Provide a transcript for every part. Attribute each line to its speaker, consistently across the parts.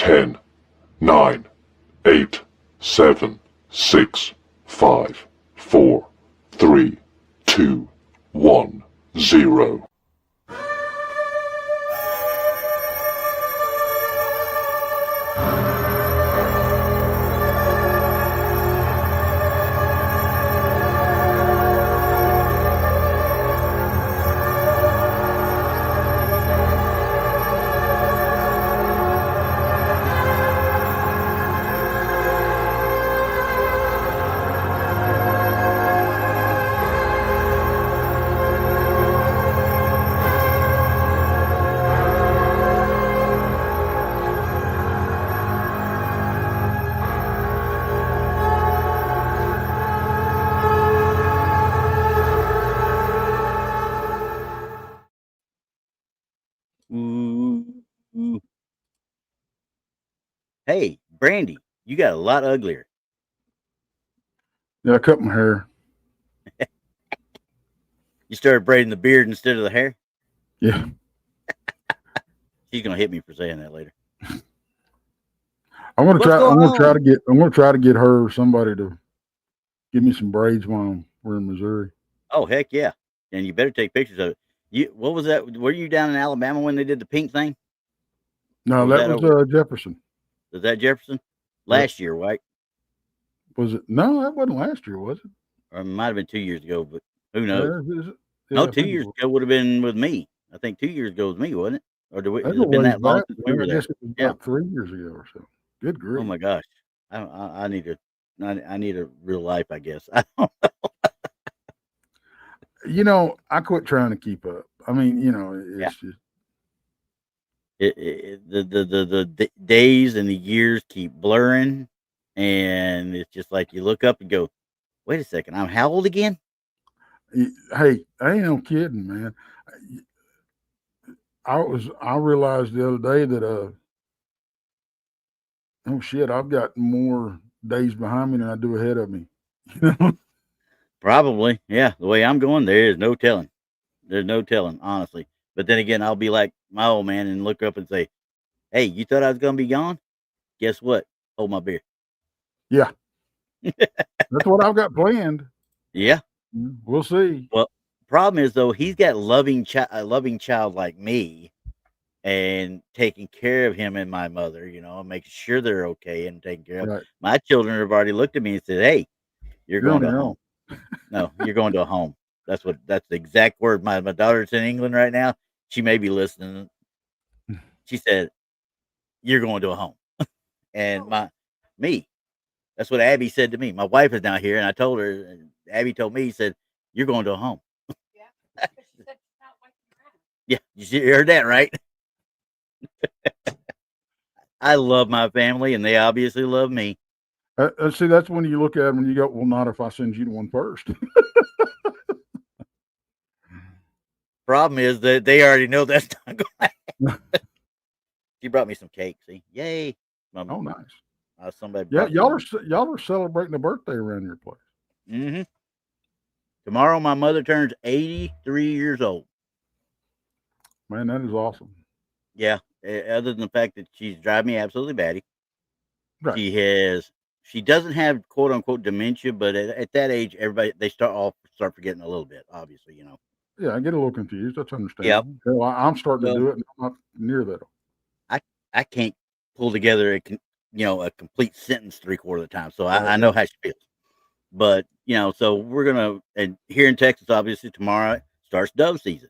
Speaker 1: 10, 9, 8, 7, 6, 5, 4, 3, 2, 1, 0.
Speaker 2: Hey, Brandi, you got a lot uglier.
Speaker 3: Yeah, I cut my hair.
Speaker 2: You started braiding the beard instead of the hair?
Speaker 3: Yeah.
Speaker 2: She's gonna hit me for saying that later.
Speaker 3: I'm gonna try to get her or somebody to give me some braids while we're in Missouri.
Speaker 2: Oh heck yeah! And you better take pictures of it. What was that? Were you down in Alabama when they did the pink thing?
Speaker 3: No, that was Jefferson.
Speaker 2: Was that Jefferson? Last year, right?
Speaker 3: Was it? No, that wasn't last year, was it?
Speaker 2: Or it might have been 2 years ago, but who knows?
Speaker 3: Yeah,
Speaker 2: no, 2 years ago would have been with me. I think 2 years ago was me, wasn't it? Or has it been that long since we were there?
Speaker 3: I guess it was about 3 years ago or so. Good grief!
Speaker 2: Oh my gosh, I need a real life, I guess.
Speaker 3: I quit trying to keep up. I mean, it's just
Speaker 2: the days and the years keep blurring, and it's just like you look up and go, "Wait a second, I'm how old again?"
Speaker 3: Hey, I ain't no kidding, man. I realized the other day that oh shit, I've got more days behind me than I do ahead of me.
Speaker 2: Probably, yeah. The way I'm going, there is no telling. There's no telling, honestly. But then again, I'll be like my old man and look up and say, "Hey, you thought I was gonna be gone? Guess what? Hold my beer."
Speaker 3: Yeah, that's what I've got planned.
Speaker 2: Yeah,
Speaker 3: we'll see.
Speaker 2: Well, problem is though, he's got a loving child like me, and taking care of him and my mother, making sure they're okay and taking care of.
Speaker 3: Right.
Speaker 2: My children have already looked at me and said, "Hey, you're going to a home." No, you're going to a home. That's the exact word. My daughter's in England right now. She may be listening. She said, "You're going to a home." And me. That's what Abby said to me. My wife is down here, and I told her, and Abby told me, he said, "You're going to a home." Yeah. Yeah, you heard that, right? I love my family, and they obviously love me.
Speaker 3: See, that's when you look at them and you go, "Well, not if I send you to one first."
Speaker 2: Problem is that they already know that's not going to happen. She brought me some cake. See, yay!
Speaker 3: Oh, nice.
Speaker 2: Somebody.
Speaker 3: Yeah, y'all are celebrating a birthday around your place.
Speaker 2: Mm-hmm. Tomorrow, my mother turns 83 years old.
Speaker 3: Man, that is awesome.
Speaker 2: Yeah. Other than the fact that she's driving me absolutely batty.
Speaker 3: Right.
Speaker 2: She doesn't have quote unquote dementia, but at that age, they start forgetting a little bit. Obviously,
Speaker 3: Yeah, I get a little confused. That's understandable. Yeah. Well, I'm starting to do it, and I'm not near that.
Speaker 2: I can't pull together a complete sentence 3/4 of the time, so I know how she feels. But so we're gonna, and here in Texas, obviously tomorrow starts dove season.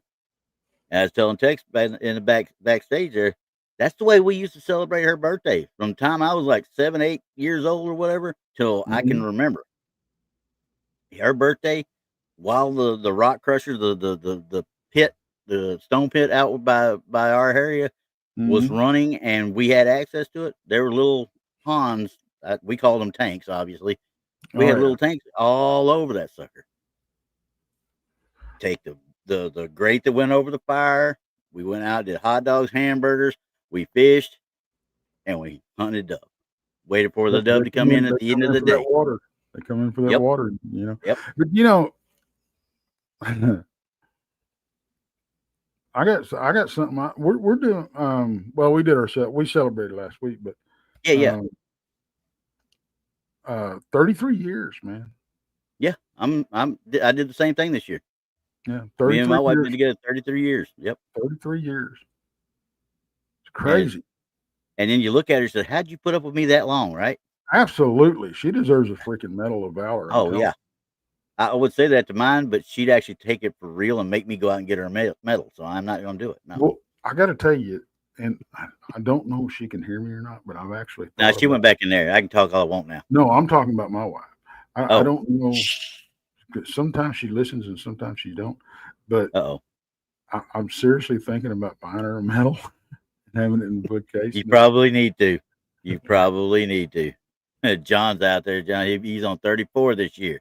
Speaker 2: And I was telling Tex in the backstage there, that's the way we used to celebrate her birthday from the time I was like 7, 8 years old or whatever till I can remember. Her birthday, while the rock crusher, the pit, the stone pit out by our area was running and we had access to it, there were little ponds. We called them tanks, obviously. We had little tanks all over that sucker. Take the grate that went over the fire. We went out, did hot dogs, hamburgers. We fished, and we hunted dove. Waited for the dove to come in at the end of the day.
Speaker 3: Water. They come in for that water,
Speaker 2: Yep.
Speaker 3: But I got something. We're doing. Well, we did we celebrated last week, but
Speaker 2: Yeah.
Speaker 3: 33 years, man.
Speaker 2: Yeah, I did the same thing this year.
Speaker 3: Yeah,
Speaker 2: 33 Me and my wife
Speaker 3: years.
Speaker 2: been together 33 years. Yep.
Speaker 3: 33 years. It's crazy.
Speaker 2: And then you look at her and say, how'd you put up with me that long, right?
Speaker 3: Absolutely. She deserves a freaking Medal of Valor.
Speaker 2: Oh, yeah. I would say that to mine, but she'd actually take it for real and make me go out and get her a medal. So I'm not going to do it. No.
Speaker 3: Well, I got to tell you, and I don't know if she can hear me or not, but I've actually.
Speaker 2: Now, she went back in there. I can talk all I want now.
Speaker 3: No, I'm talking about my wife. I don't know. Sometimes she listens and sometimes she don't. But I'm seriously thinking about buying her a medal and having it in the bookcase.
Speaker 2: You probably need to. You probably need to. John's out there. John, he's on 34 this year.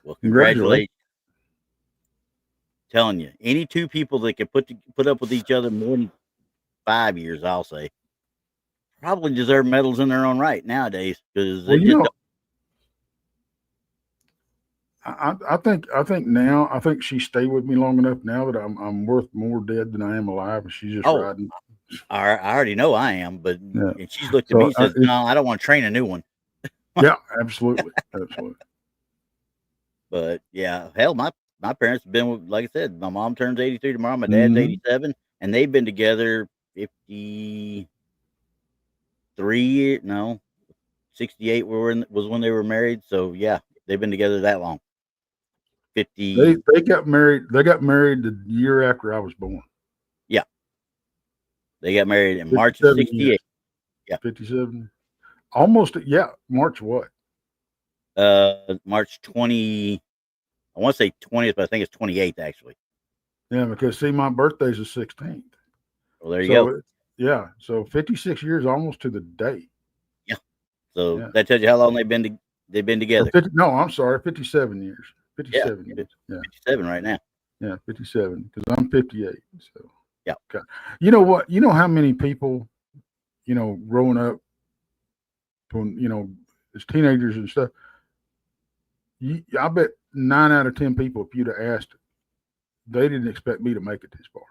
Speaker 2: Well, congratulations. Telling you, any two people that can put up with each other more than 5 years, I'll say, probably deserve medals in their own right nowadays. Because
Speaker 3: I think now, I think she stayed with me long enough now that I'm worth more dead than I am alive, and she's just riding.
Speaker 2: I already know I am, but and she's looked at me and says, "No, I don't want to train a new one."
Speaker 3: Yeah, absolutely, absolutely.
Speaker 2: But yeah, hell, my parents have been, like I said, my mom turns 83 tomorrow, my dad's 87, and they've been together 53 years. No, 68 was when they were married. So yeah, they've been together that long. 50.
Speaker 3: They got married. They got married the year after I was born.
Speaker 2: Yeah, they got married in March of 68. Years. Yeah,
Speaker 3: 57. Almost. Yeah, March what?
Speaker 2: March 20. I want to say 20th, but I think it's 28th actually.
Speaker 3: Yeah, because see, my birthday's the 16th.
Speaker 2: Well, there you go.
Speaker 3: Yeah, so 56 years, almost to the day.
Speaker 2: Yeah. So that tells you how long they've been together.
Speaker 3: No, I'm sorry, 57 years. 57 years.
Speaker 2: Yeah. 57 right now.
Speaker 3: Yeah, 57 because I'm 58. So
Speaker 2: yeah.
Speaker 3: Okay. You know what? You know how many people, growing up, when as teenagers and stuff. I bet 9 out of 10 people, if you'd have asked, they didn't expect me to make it this far.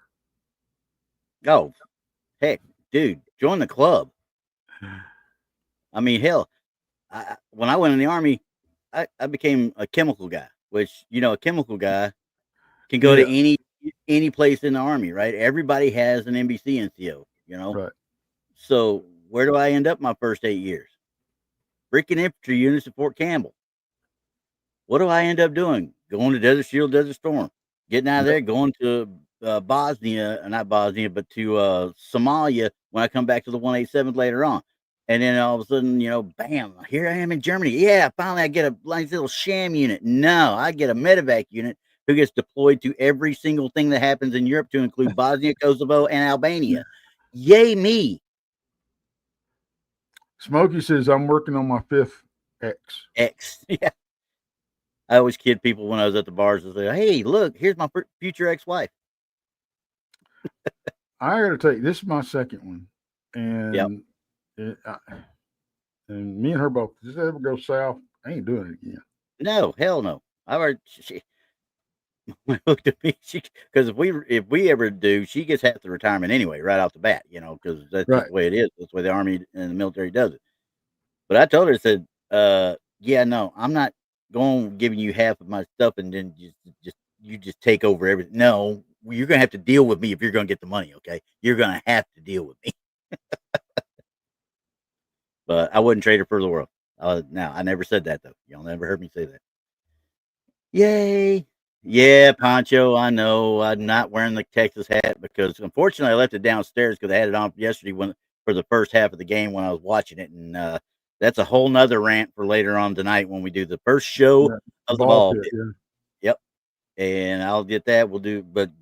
Speaker 2: Oh, heck, dude, join the club. I mean, hell, when I went in the Army, I became a chemical guy, which, a chemical guy can go to any place in the Army, right? Everybody has an NBC NCO,
Speaker 3: Right.
Speaker 2: So where do I end up my first 8 years? Freaking infantry units at Fort Campbell. What do I end up doing? Going to Desert Shield, Desert Storm, getting out of there, going to not Bosnia, but to Somalia when I come back to the 187th later on. And then all of a sudden, bam, here I am in Germany. Yeah, finally I get a nice little sham unit. No, I get a medevac unit who gets deployed to every single thing that happens in Europe to include Bosnia, Kosovo, and Albania. Yay me.
Speaker 3: Smokey says, I'm working on my 5th X.
Speaker 2: Yeah. I always kid people when I was at the bars and say, hey, look, here's my future ex-wife.
Speaker 3: I got to tell you, this is my second one. And and me and her both, does this ever go south? I ain't doing it again.
Speaker 2: No, hell no. I heard she looked at me, because if we ever do, she gets half the retirement anyway, right off the bat, because that's just the way it is. That's the way the Army and the military does it. But I told her, I said, yeah, no, I'm not giving you half of my stuff and then you just take over everything. No, you're gonna have to deal with me if you're gonna get the money. Okay, you're gonna have to deal with me. But I wouldn't trade her for the world. Now I never said that though. Y'all never heard me say that. Yay! Yeah, Poncho. I know. I'm not wearing the Texas hat because unfortunately I left it downstairs because I had it on yesterday for the first half of the game when I was watching it, and that's a whole nother rant for later on tonight when we do the first show of the ball pit. Yep. And I'll get that. But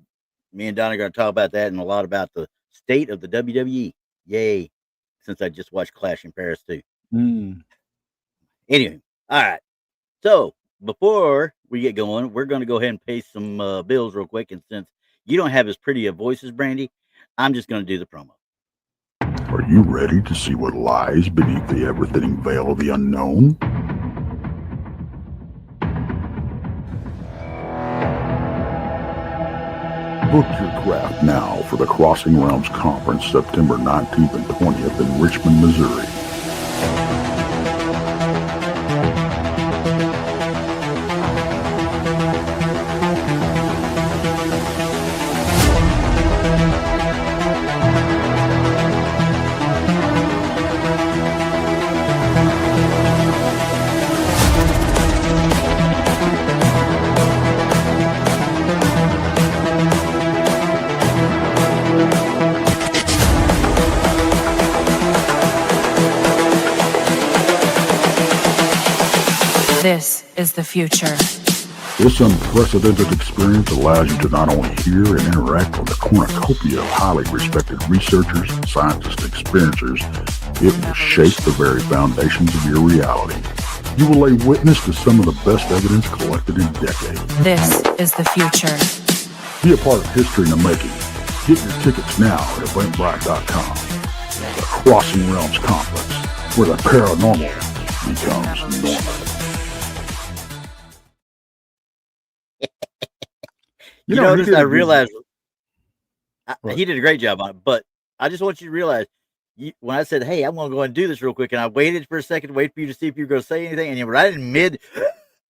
Speaker 2: me and Don are going to talk about that and a lot about the state of the WWE. Yay. Since I just watched Clash in Paris too. Anyway. All right. So before we get going, we're going to go ahead and pay some bills real quick. And since you don't have as pretty a voice as Brandi, I'm just going to do the promo.
Speaker 1: Are you ready to see what lies beneath the ever-thinning veil of the unknown? Book your draft now for the Crossing Realms Conference September 19th and 20th in Richmond, Missouri.
Speaker 4: This is the future.
Speaker 1: This unprecedented experience allows you to not only hear and interact with a cornucopia of highly respected researchers, scientists, and experiencers, it will shape the very foundations of your reality. You will lay witness to some of the best evidence collected in decades.
Speaker 4: This is the future.
Speaker 1: Be a part of history in the making. Get your tickets now at eventbrite.com. The Crossing Realms Conference, where the paranormal becomes normal.
Speaker 2: You notice, I realized he did a great job on it, but I just want you to realize when I said, hey, I'm going to go and do this real quick, and I waited for a second to wait for you to see if you were going to say anything, and you were right in mid,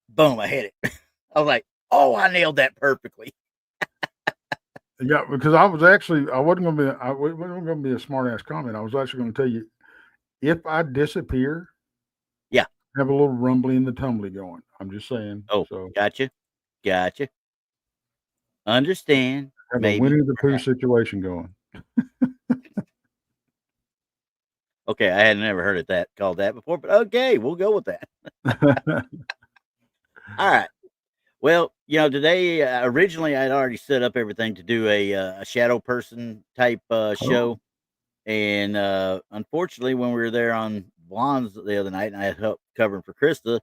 Speaker 2: boom, I hit it. I was like, oh, I nailed that perfectly.
Speaker 3: Yeah, because I wasn't going to be a smart ass comment. I was actually going to tell you, if I disappear,
Speaker 2: yeah,
Speaker 3: have a little rumbly in the tumbly going. I'm just saying.
Speaker 2: Oh, so gotcha. Understand.
Speaker 3: Have
Speaker 2: maybe,
Speaker 3: a Winnie the Pooh situation going.
Speaker 2: Okay, I had never heard it called that before, but okay, we'll go with that. All right. Well, today originally I'd already set up everything to do a shadow person type show, and unfortunately, when we were there on Blondes the other night, and I had help covering for Krista,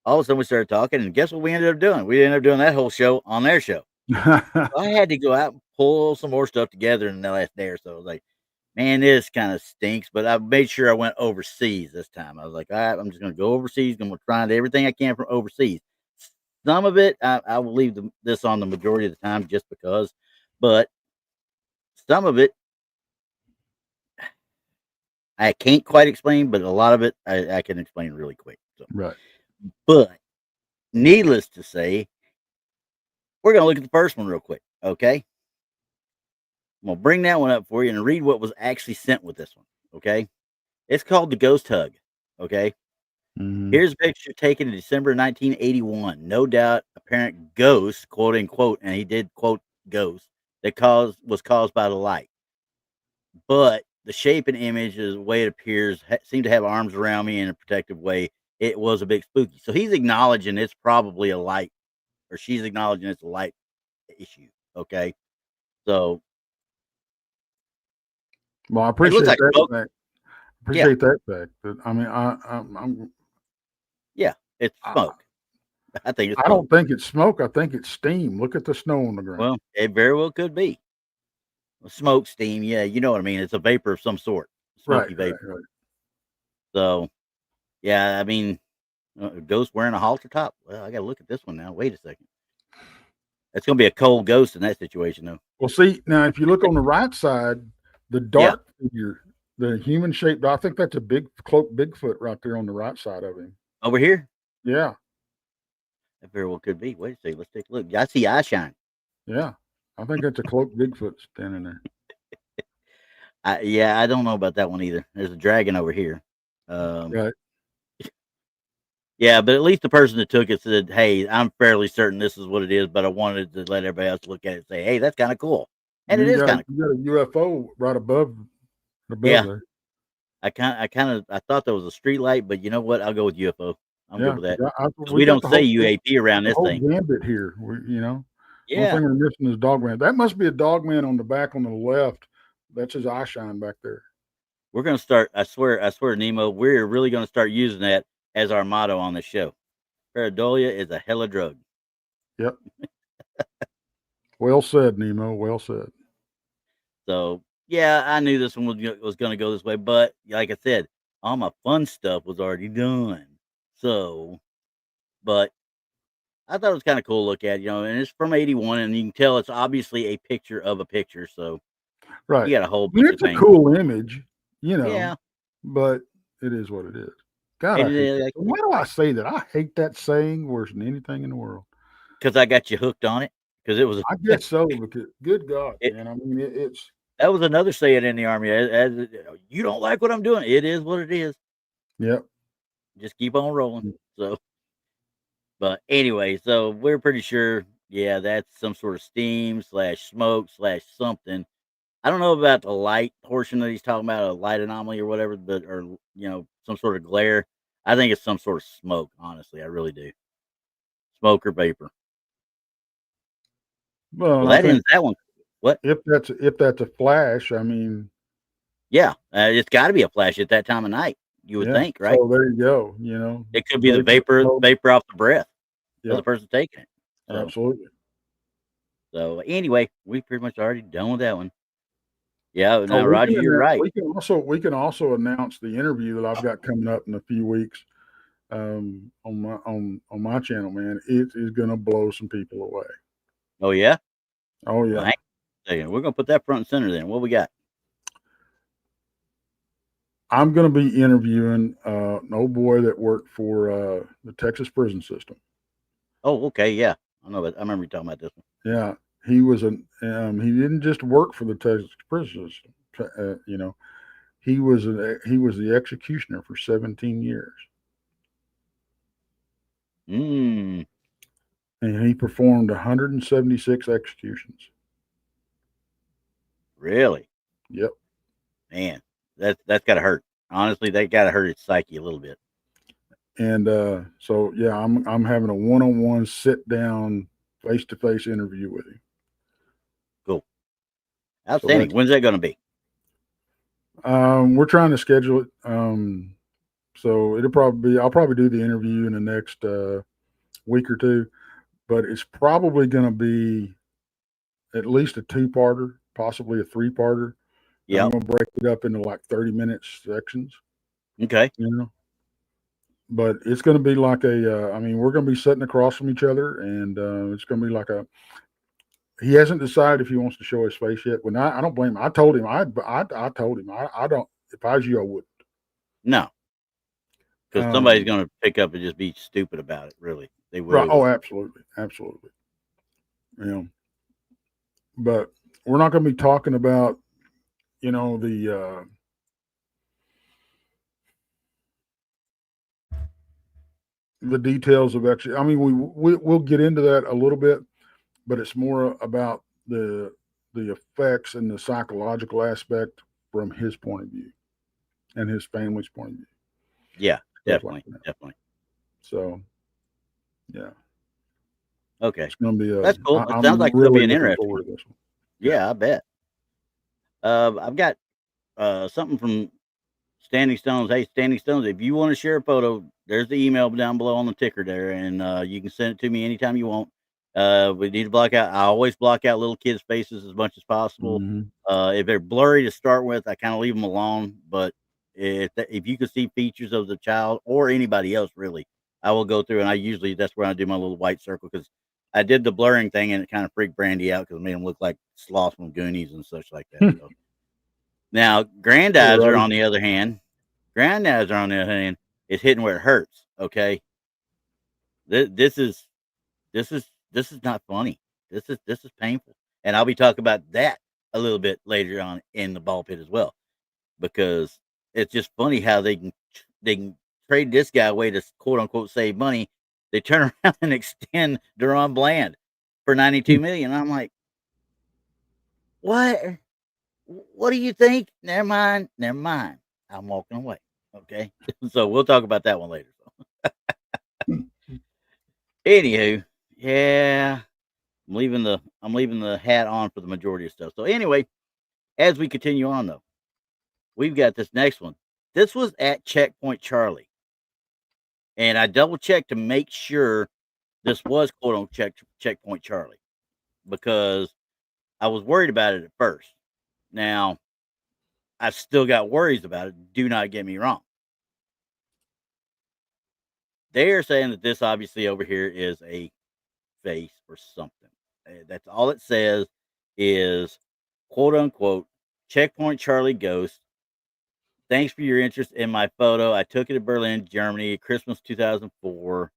Speaker 2: all of a sudden we started talking, and guess what we ended up doing? We ended up doing that whole show on their show. So I had to go out and pull some more stuff together in the last day or so. I was like, man, this kind of stinks, but I made sure I went overseas this time. I was like, all right, I'm just going to go overseas. I'm going to find everything I can from overseas. Some of it, I will leave this on the majority of the time just because, but some of it, I can't quite explain, but a lot of it, I can explain really quick. So.
Speaker 3: Right.
Speaker 2: But needless to say, we're going to look at the first one real quick, okay? I'm going to bring that one up for you and read what was actually sent with this one, okay? It's called the Ghost Hug, okay? Mm-hmm. Here's a picture taken in December 1981. No doubt apparent ghost, quote unquote, and he did quote ghost, that was caused by the light. But the shape and image, the way it appears, seemed to have arms around me in a protective way. It was a bit spooky. So he's acknowledging it's probably a light, or she's acknowledging it's a light issue, okay? So,
Speaker 3: well, I appreciate that fact. Appreciate that fact. But I mean, I'm.
Speaker 2: Yeah, it's smoke. I think it's
Speaker 3: I don't think it's smoke. I think it's steam. Look at the snow on the ground.
Speaker 2: Well, it very well could be. Smoke, steam. Yeah, you know what I mean. It's a vapor of some sort. Smoky vapor. Right. So, yeah, I mean, ghost wearing a halter top. Well, I got to look at this one now. Wait a second. It's going to be a cold ghost in that situation, though.
Speaker 3: Well, see, now, if you look on the right side, the dark figure, the human shaped, I think that's a big cloaked Bigfoot right there on the right side of him.
Speaker 2: Over here?
Speaker 3: Yeah.
Speaker 2: That very well could be. Wait a second. Let's take a look. I see eye shine.
Speaker 3: Yeah. I think that's a cloaked Bigfoot standing there.
Speaker 2: I don't know about that one either. There's a dragon over here.
Speaker 3: Right.
Speaker 2: Yeah, but at least the person that took it said, hey, I'm fairly certain this is what it is, but I wanted to let everybody else look at it and say, hey, that's kind of cool. And it is kind of cool.
Speaker 3: You got a UFO right above
Speaker 2: there. I thought there was a street light, but you know what? I'll go with UFO. I'm good with that. We don't say UAP around this thing.
Speaker 3: Gambit here,
Speaker 2: Yeah.
Speaker 3: One thing we're missing is Dogman. That must be a Dogman on the back on the left. That's his eye shine back there. We're
Speaker 2: going to start. I swear, Nemo, we're really going to start using that as our motto on the show. Pareidolia is a hella drug.
Speaker 3: Yep. Well said, Nemo. Well said.
Speaker 2: So, yeah, I knew this one was going to go this way, but like I said, all my fun stuff was already done. So, but I thought it was kind of cool to look at, and it's from 81, and you can tell it's obviously a picture of a picture. So
Speaker 3: Right.
Speaker 2: you got a whole
Speaker 3: I mean,
Speaker 2: bunch
Speaker 3: it's
Speaker 2: of
Speaker 3: a
Speaker 2: things.
Speaker 3: cool image,
Speaker 2: Yeah.
Speaker 3: but it is what it is. God,
Speaker 2: It
Speaker 3: I hate
Speaker 2: is,
Speaker 3: that. Why do I say that? I hate that saying worse than anything in the world.
Speaker 2: because I got you hooked on it. Because it was
Speaker 3: I guess so, because good God,
Speaker 2: It-
Speaker 3: man. I mean, it's
Speaker 2: that was another saying in the Army. As you don't like what I'm doing, it is what it is.
Speaker 3: yep.
Speaker 2: Just keep on rolling. So, but anyway, so we're pretty sure, yeah, that's some sort of steam / smoke / something. I don't know about the light portion that he's talking about, a light anomaly or whatever, but or some sort of glare. I think it's some sort of smoke. Honestly, I really do. Smoke or vapor.
Speaker 3: Well,
Speaker 2: Well,
Speaker 3: I
Speaker 2: that
Speaker 3: think
Speaker 2: ends that one. What?
Speaker 3: if that's a flash, I mean,
Speaker 2: Yeah, it's got to be a flash at that time of night. You would
Speaker 3: yeah.
Speaker 2: think, right?
Speaker 3: So there you go.
Speaker 2: It could be the
Speaker 3: smoke.
Speaker 2: vapor off the breath of
Speaker 3: Yeah,
Speaker 2: the person taking it. So,
Speaker 3: absolutely.
Speaker 2: so anyway, we pretty much already done with that one. Yeah,
Speaker 3: Oh,
Speaker 2: now Roger, you're right.
Speaker 3: We can also announce the interview that I've got coming up in a few weeks on my channel, man. It is going to blow some people away.
Speaker 2: Oh yeah.
Speaker 3: Oh
Speaker 2: Well,
Speaker 3: yeah.
Speaker 2: hang on a second. We're gonna put that front and center then. What we got?
Speaker 3: I'm going to be interviewing an old boy that worked for the Texas prison system.
Speaker 2: Oh, okay, yeah, I know. I remember you talking about this one.
Speaker 3: Yeah, he was he didn't just work for the Texas prison system. He was the executioner for 17 years.
Speaker 2: Mm,
Speaker 3: And he performed 176 executions.
Speaker 2: really?
Speaker 3: Yep.
Speaker 2: Man, that's gotta hurt. Honestly, that gotta hurt its psyche a little bit.
Speaker 3: And so yeah, I'm having a one-on-one sit down face-to-face interview with him.
Speaker 2: Cool. Outstanding. When's that gonna be?
Speaker 3: We're trying to schedule it. So I'll probably do the interview in the next week or two, but it's probably going to be at least a 2-parter, possibly a 3-parter.
Speaker 2: Yeah.
Speaker 3: I'm going to break it up into like 30-minute sections.
Speaker 2: Okay.
Speaker 3: But it's going to be like we're going to be sitting across from each other, and it's going to be like he hasn't decided if he wants to show his face yet. When I don't blame him. I told him, I told him, I don't, if I was you, I wouldn't.
Speaker 2: No. Because somebody's going to pick up and just be stupid about it. Really, they will.
Speaker 3: Right. Oh, absolutely, absolutely. But we're not going to be talking about, the details of actually. I mean, we'll get into that a little bit, but it's more about the effects and the psychological aspect from his point of view and his family's point of view.
Speaker 2: Yeah, definitely, definitely.
Speaker 3: So, yeah.
Speaker 2: Okay,
Speaker 3: it's going to be
Speaker 2: that's cool. It sounds like
Speaker 3: really
Speaker 2: it'll be an interesting
Speaker 3: one.
Speaker 2: Yeah, I bet. I've got something from Standing Stones. Hey, Standing Stones, if you want to share a photo, there's the email down below on the ticker there, and you can send it to me anytime you want. We need to block out. I always block out little kids' faces as much as possible.
Speaker 3: Mm-hmm.
Speaker 2: If they're blurry to start with, I kind of leave them alone. But if you can see features of the child or anybody else, really, I will go through, and that's where I do my little white circle, because I did the blurring thing and it kind of freaked Brandi out because it made him look like Sloth from Goonies and such like that. So. Now, Grandizer, on the other hand, is hitting where it hurts. Okay, this is not funny. This is painful, and I'll be talking about that a little bit later on in the ball pit as well, because it's just funny how they can trade this guy away to quote unquote save money. They turn around and extend Deron Bland for $92 million. I'm like, what? What do you think? Never mind. I'm walking away. Okay, so we'll talk about that one later. Anywho, yeah, I'm leaving the hat on for the majority of stuff. So anyway, as we continue on though, we've got this next one. This was at Checkpoint Charlie, and I double checked to make sure this was quote unquote Checkpoint Charlie, because I was worried about it at first. Now, I still got worries about it. Do not get me wrong. They are saying that this obviously over here is a face or something. That's all it says is quote unquote Checkpoint Charlie Ghost. Thanks for your interest in my photo. I took it in Berlin, Germany, Christmas 2004.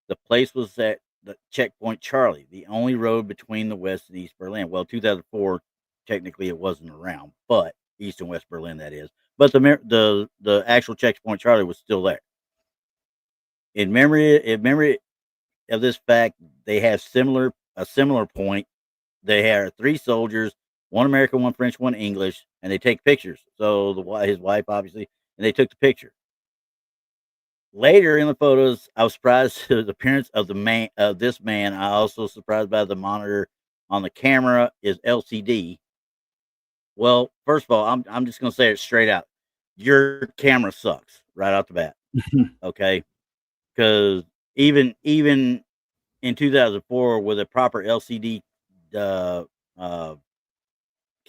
Speaker 2: The place was at the Checkpoint Charlie, the only road between the West and East Berlin. Well, 2004, technically it wasn't around, but East and West Berlin, that is. But the actual Checkpoint Charlie was still there. In memory of this fact, they have a similar point. They are 3 soldiers, one American, one French, one English, and they take pictures. So his wife, obviously, and they took the picture. Later in the photos, I was surprised at the appearance of this man. I also surprised by the monitor on the camera is LCD. Well, first of all, I'm just gonna say it straight out. Your camera sucks right out the bat. Okay. Because even in 2004 with a proper LCD camera,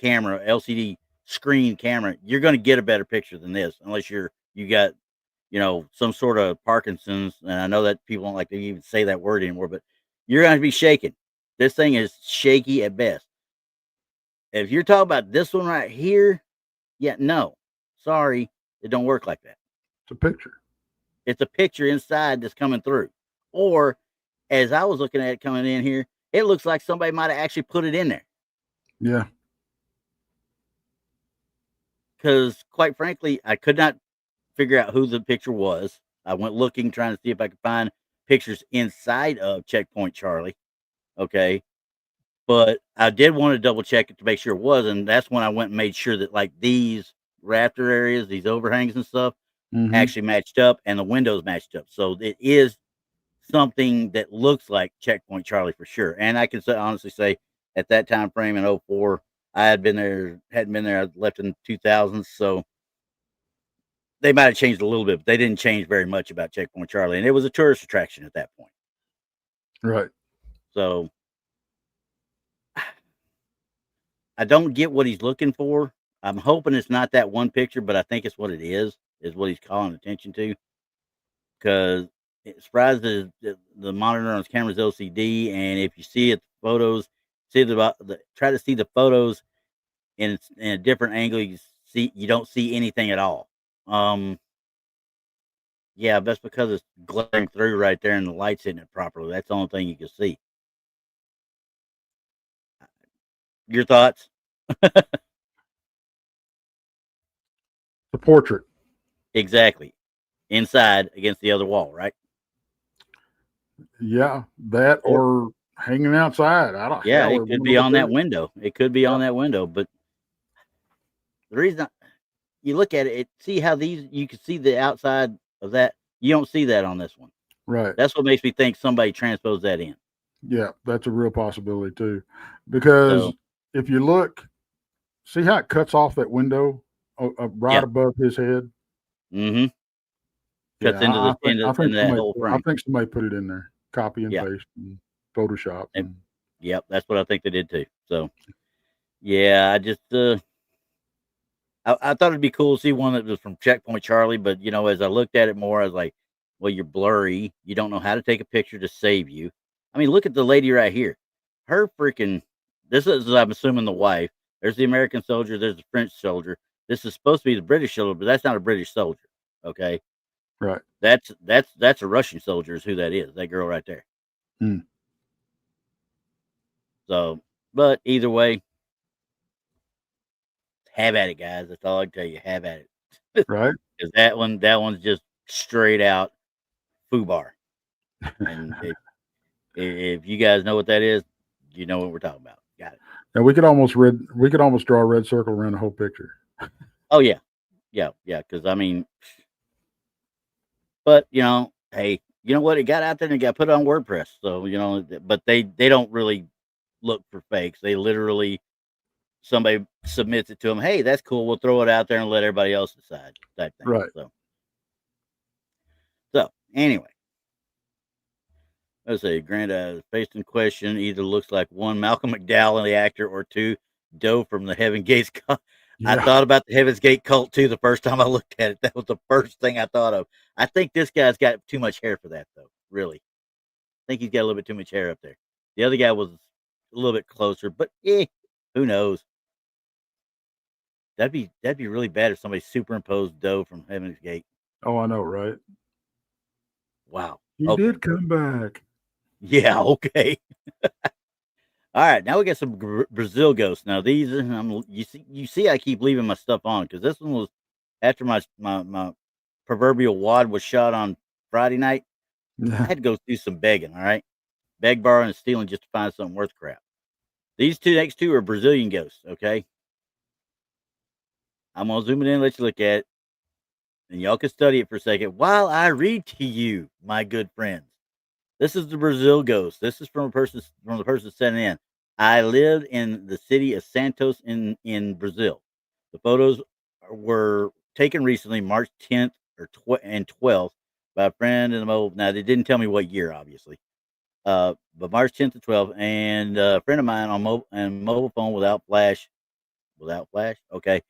Speaker 2: LCD screen camera, you're going to get a better picture than this, unless you got some sort of Parkinson's. And I know that people don't like to even say that word anymore, but you're going to be shaking. This thing is shaky at best. If you're talking about this one right here, no, sorry, it don't work like that.
Speaker 3: It's a picture.
Speaker 2: It's a picture inside that's coming through. Or as I was looking at it coming in here, it looks like somebody might have actually put it in there.
Speaker 3: Yeah.
Speaker 2: Because quite frankly, I could not figure out who the picture was. I went looking, trying to see if I could find pictures inside of Checkpoint Charlie. Okay. But I did want to double check it to make sure it was. And that's when I went and made sure that like these rafter areas, these overhangs and stuff, actually matched up and the windows matched up. So it is something that looks like Checkpoint Charlie for sure. And I can honestly say at that time frame in 2004, I hadn't been there. I left in 2000s. So they might have changed a little bit, but they didn't change very much about Checkpoint Charlie. And it was a tourist attraction at that point.
Speaker 3: Right.
Speaker 2: So I don't get what he's looking for. I'm hoping it's not that one picture, but I think it's what it is what he's calling attention to. Because it surprised the monitor on his camera's LCD, and if you see it, the photos, try to see the photos in a different angle. You don't see anything at all. Yeah, that's because it's glaring through right there, and the light's hitting it properly. That's the only thing you can see. Your thoughts?
Speaker 3: The portrait.
Speaker 2: Exactly. Inside against the other wall, right?
Speaker 3: Yeah, that or hanging outside. I don't.
Speaker 2: Yeah, it could be on that window. It could be on that window, but the reason you look at it, see how you can see the outside of that. You don't see that on this one.
Speaker 3: Right.
Speaker 2: That's what makes me think somebody transposed that in.
Speaker 3: Yeah, that's a real possibility too. Because if you look, see how it cuts off that window right above his head.
Speaker 2: Mm-hmm. Cuts into that whole frame.
Speaker 3: I think somebody put it in there, copy and paste, and Photoshop.
Speaker 2: Yep, that's what I think they did too. So, yeah, I just I thought it'd be cool to see one that was from Checkpoint Charlie, but as I looked at it more, I was like, well, you're blurry. You don't know how to take a picture to save you. I mean, look at the lady right here. Her freaking, this is, I'm assuming, the wife. There's the American soldier. There's the French soldier. This is supposed to be the British soldier, but that's not a British soldier. Okay.
Speaker 3: Right.
Speaker 2: That's a Russian soldier is who that is. That girl right there. So, but either way, have at it, guys. That's all I can tell you. Have at it.
Speaker 3: Right.
Speaker 2: Because that one's just straight out foobar. And if you guys know what that is, you know what we're talking about. Got it.
Speaker 3: And we could almost draw a red circle around the whole picture.
Speaker 2: Oh yeah. Because I mean, but hey, you know what? It got out there and it got put on WordPress. So but they don't really look for fakes. They literally, somebody submits it to them. Hey, that's cool. We'll throw it out there and let everybody else decide. Type thing.
Speaker 3: Right.
Speaker 2: So anyway, let's see. Granddad faced in question either looks like one Malcolm McDowell, the actor, or two Doe from the Heaven Gates. I thought about the Heaven's Gate cult too the first time I looked at it. That was the first thing I thought of. I think this guy's got too much hair for that, though. Really, I think he's got a little bit too much hair up there. The other guy was a little bit closer, but who knows? That'd be really bad if somebody superimposed Doe from Heaven's Gate.
Speaker 3: Oh, I know, right?
Speaker 2: Wow.
Speaker 3: He
Speaker 2: Okay.
Speaker 3: did come back.
Speaker 2: Yeah. Okay. All right. Now we got some Brazil ghosts. Now these, you see, I keep leaving my stuff on because this one was after my proverbial wad was shot on Friday night. I
Speaker 3: Yeah.
Speaker 2: had to go do some begging. All right, beg, borrowing, and stealing just to find something worth crap. These next two are Brazilian ghosts. Okay, I'm gonna zoom it in and let you look at it, and y'all can study it for a second while I read to you, my good friends. This is the Brazil ghost. This is from the person sending in. I lived in the city of Santos in Brazil. The photos were taken recently, March 10th and 12th, by a friend in the mobile. Now they didn't tell me what year, obviously. But March 10th to 12th, and a friend of mine on mobile phone without flash, okay,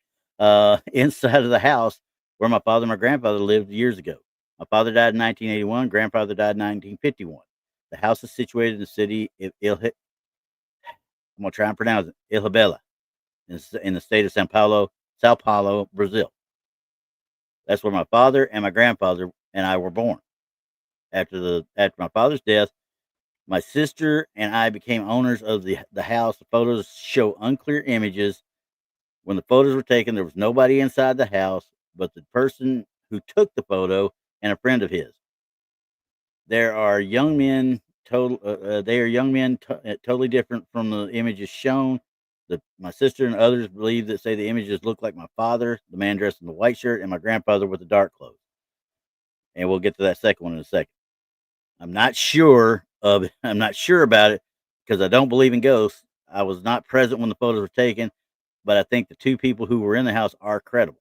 Speaker 2: inside of the house where my father and my grandfather lived years ago. My father died in 1981. Grandfather died in 1951. The house is situated in the city of I'm gonna try and pronounce it, Ilhabela, in the state of Sao Paulo, Brazil. That's where my father and my grandfather and I were born. After my father's death, my sister and I became owners of the house. The photos show unclear images. When the photos were taken, there was nobody inside the house but the person who took the photo and a friend of his. There are young men. They are young men, totally different from the images shown. My sister and others believe that say the images look like my father, the man dressed in the white shirt, and my grandfather with the dark clothes. And we'll get to that second one in a second. I'm not sure about it because I don't believe in ghosts. I was not present when the photos were taken, but I think the two people who were in the house are credible.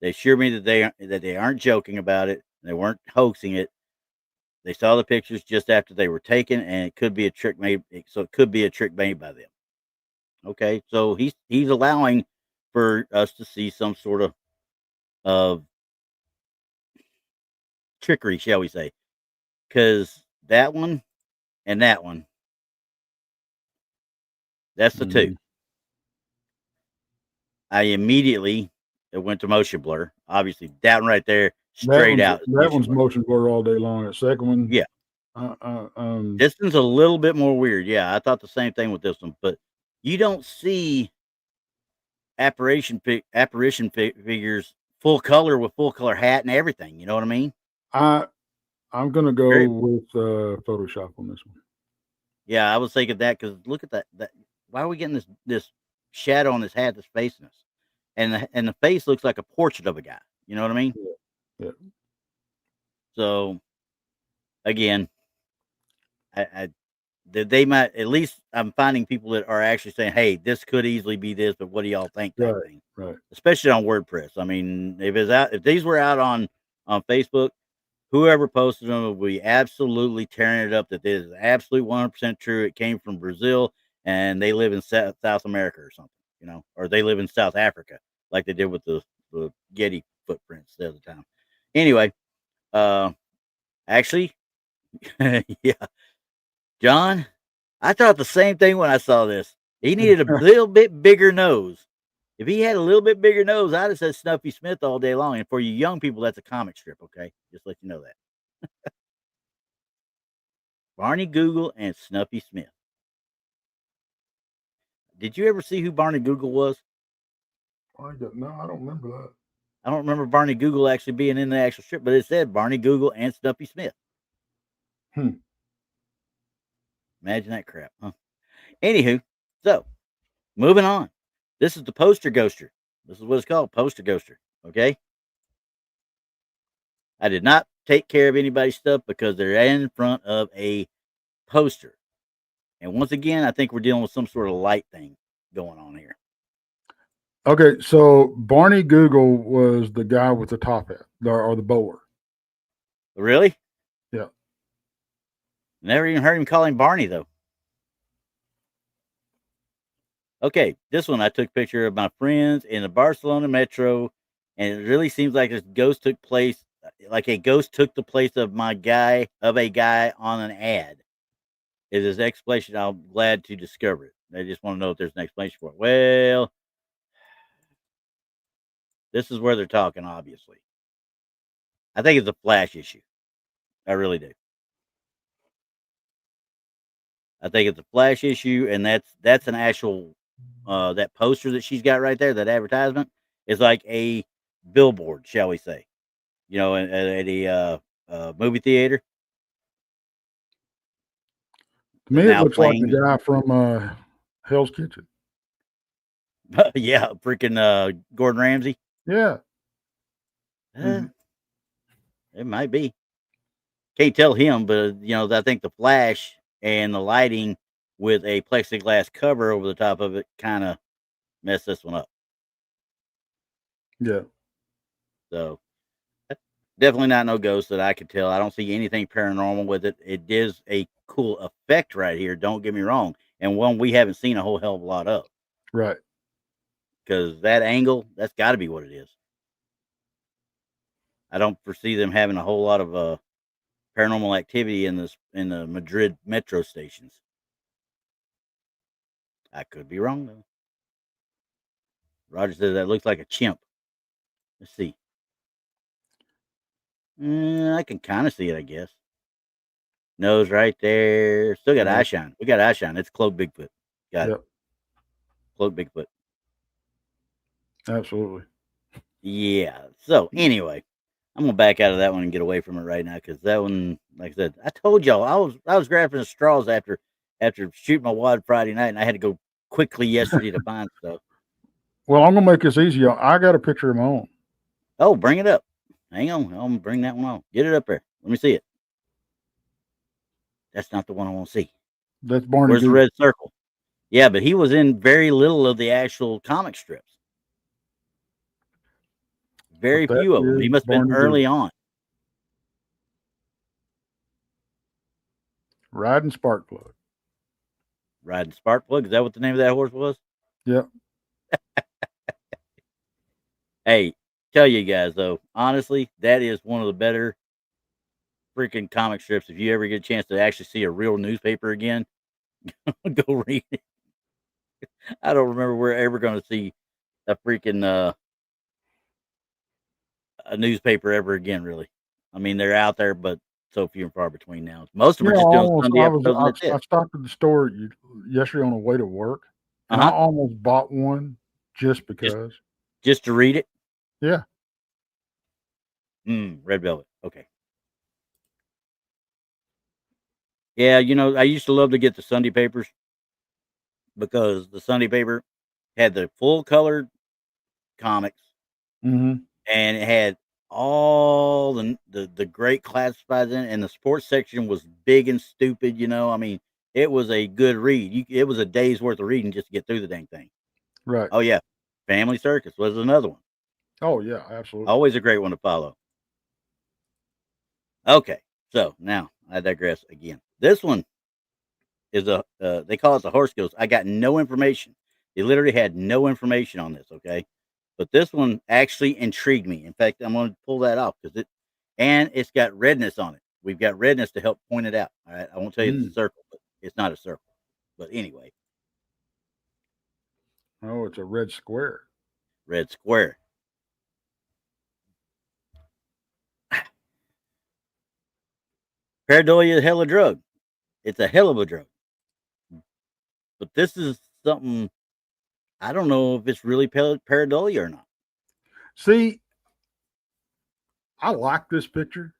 Speaker 2: They assure me that they aren't joking about it. They weren't hoaxing it. They saw the pictures just after they were taken, and it could be a trick made. So it could be a trick made by them. Okay, so he's allowing for us to see some sort of trickery, shall we say? Because that one and that one, that's the two.
Speaker 3: Mhm.
Speaker 2: I immediately went to motion blur. Obviously, that one right there,
Speaker 3: That
Speaker 2: straight
Speaker 3: one's
Speaker 2: out.
Speaker 3: that one's motion blur all day long. The second one,
Speaker 2: Yeah. This one's a little bit more weird. Yeah, I thought the same thing with this one, but you don't see apparition figures full color with full color hat and everything. You know what I mean?
Speaker 3: I'm gonna go
Speaker 2: Very,
Speaker 3: with Photoshop on this one.
Speaker 2: yeah, I was thinking that because look at that. Why are we getting this shadow on this hat that's facing us? And the face looks like a portrait of a guy. You know what I mean?
Speaker 3: Yeah.
Speaker 2: So again, I they might at least I'm finding people that are actually saying, "Hey, this could easily be this," but what do y'all think? Type
Speaker 3: Right.
Speaker 2: thing,
Speaker 3: Right.
Speaker 2: especially on WordPress. I mean, if these were out on Facebook, whoever posted them would be absolutely tearing it up. That this is absolutely 100% true. It came from Brazil, and they live in South America or something, or they live in South Africa, like they did with the Getty footprints the other time. Anyway, actually, yeah. John, I thought the same thing when I saw this. He needed a little bit bigger nose. If he had a little bit bigger nose, I'd have said Snuffy Smith all day long. And for you young people, that's a comic strip, okay? Just let you know that. Barney Google and Snuffy Smith. Did you ever see who Barney Google was?
Speaker 3: No, I don't remember that.
Speaker 2: I don't remember Barney Google actually being in the actual strip, but it said Barney Google and Snuffy Smith. Imagine that crap, huh? Anywho, so moving on. This is the poster ghoster. This is what it's called, poster ghoster. Okay. I did not take care of anybody's stuff because they're in front of a poster. And once again, I think we're dealing with some sort of light thing going on here.
Speaker 3: Okay, so Barney Google was the guy with the top hat or the bowler.
Speaker 2: Really?
Speaker 3: Yeah.
Speaker 2: Never even heard him call him Barney, though. Okay, this one I took a picture of my friends in the Barcelona metro, and it really seems like a ghost took the place of a guy on an ad. Is this explanation? I'm glad to discover it. They just want to know if there's an explanation for it. Well, this is where they're talking, obviously. I think it's a flash issue. I really do. I think it's a flash issue, and that's an actual that poster that she's got right there, that advertisement is like a billboard, shall we say? You know, at a movie theater.
Speaker 3: To me, it
Speaker 2: Now
Speaker 3: looks like the
Speaker 2: playing,
Speaker 3: guy from Hell's Kitchen.
Speaker 2: yeah, freaking Gordon Ramsay.
Speaker 3: Yeah.
Speaker 2: Uh, It might be. Can't tell him, but you know, I think the flash and the lighting with a plexiglass cover over the top of it kind of messed this one up.
Speaker 3: Yeah.
Speaker 2: So definitely not no ghost that I could tell. I don't see anything paranormal with it. It is a cool effect right here. Don't get me wrong, and one we haven't seen a whole hell of a lot of,
Speaker 3: Right.
Speaker 2: because that angle, that's got to be what it is. I don't foresee them having a whole lot of paranormal activity in the Madrid metro stations. I could be wrong though. Roger says that looks like a chimp. Let's see. I can kind of see it, I guess. Nose right there. Still got eye shine. We got eye shine. It's cloaked Bigfoot. Got it. Cloaked Bigfoot.
Speaker 3: Absolutely.
Speaker 2: Yeah. So anyway, I'm gonna back out of that one and get away from it right now, because that one, like I said, I told y'all I was grabbing the straws after shooting my wad Friday night, and I had to go quickly yesterday to find stuff.
Speaker 3: Well, I'm gonna make this easy. I got a picture of my own.
Speaker 2: Oh, bring it up. Hang on. I'm gonna bring that one on. Get it up there. Let me see it. That's not the one I want to see.
Speaker 3: That's Barney.
Speaker 2: Where's the red circle? Yeah, but he was in very little of the actual comic strips. Very few of them. He must have been early on.
Speaker 3: Riding Sparkplug.
Speaker 2: Riding Sparkplug. Is that what the name of that horse was?
Speaker 3: Yep.
Speaker 2: Hey, tell you guys though, honestly, that is one of the better freaking comic strips. If you ever get a chance to actually see a real newspaper again, go read it. I don't remember we're ever going to see a freaking a newspaper ever again. Really, I mean, they're out there, but so few and far between now. Most of them are just doing Sunday episodes.
Speaker 3: I stopped at the store yesterday on the way to work, and I almost bought one just because.
Speaker 2: Just to read it.
Speaker 3: Yeah.
Speaker 2: Red Velvet. Okay. Yeah, you know, I used to love to get the Sunday papers, because the Sunday paper had the full colored comics,
Speaker 3: Mm-hmm.
Speaker 2: and it had all the great classifieds in it, and the sports section was big and stupid. You know, I mean, it was a good read. It was a day's worth of reading just to get through the dang thing.
Speaker 3: Right.
Speaker 2: Oh yeah, Family Circus was another one.
Speaker 3: Oh yeah, absolutely.
Speaker 2: Always a great one to follow. Okay, so now I digress again. This one is they call it the horse ghost. I got no information. They literally had no information on this. Okay, but this one actually intrigued me. In fact, I'm going to pull that off because it's got redness on it. We've got redness to help point it out. All right, I won't tell you it's a circle, but it's not a circle. But anyway.
Speaker 3: Oh, it's a red square.
Speaker 2: Red square. Pareidolia is a hell of a drug. It's a hell of a drug. But this is something, I don't know if it's really pareidolia or not.
Speaker 3: See, I like this picture.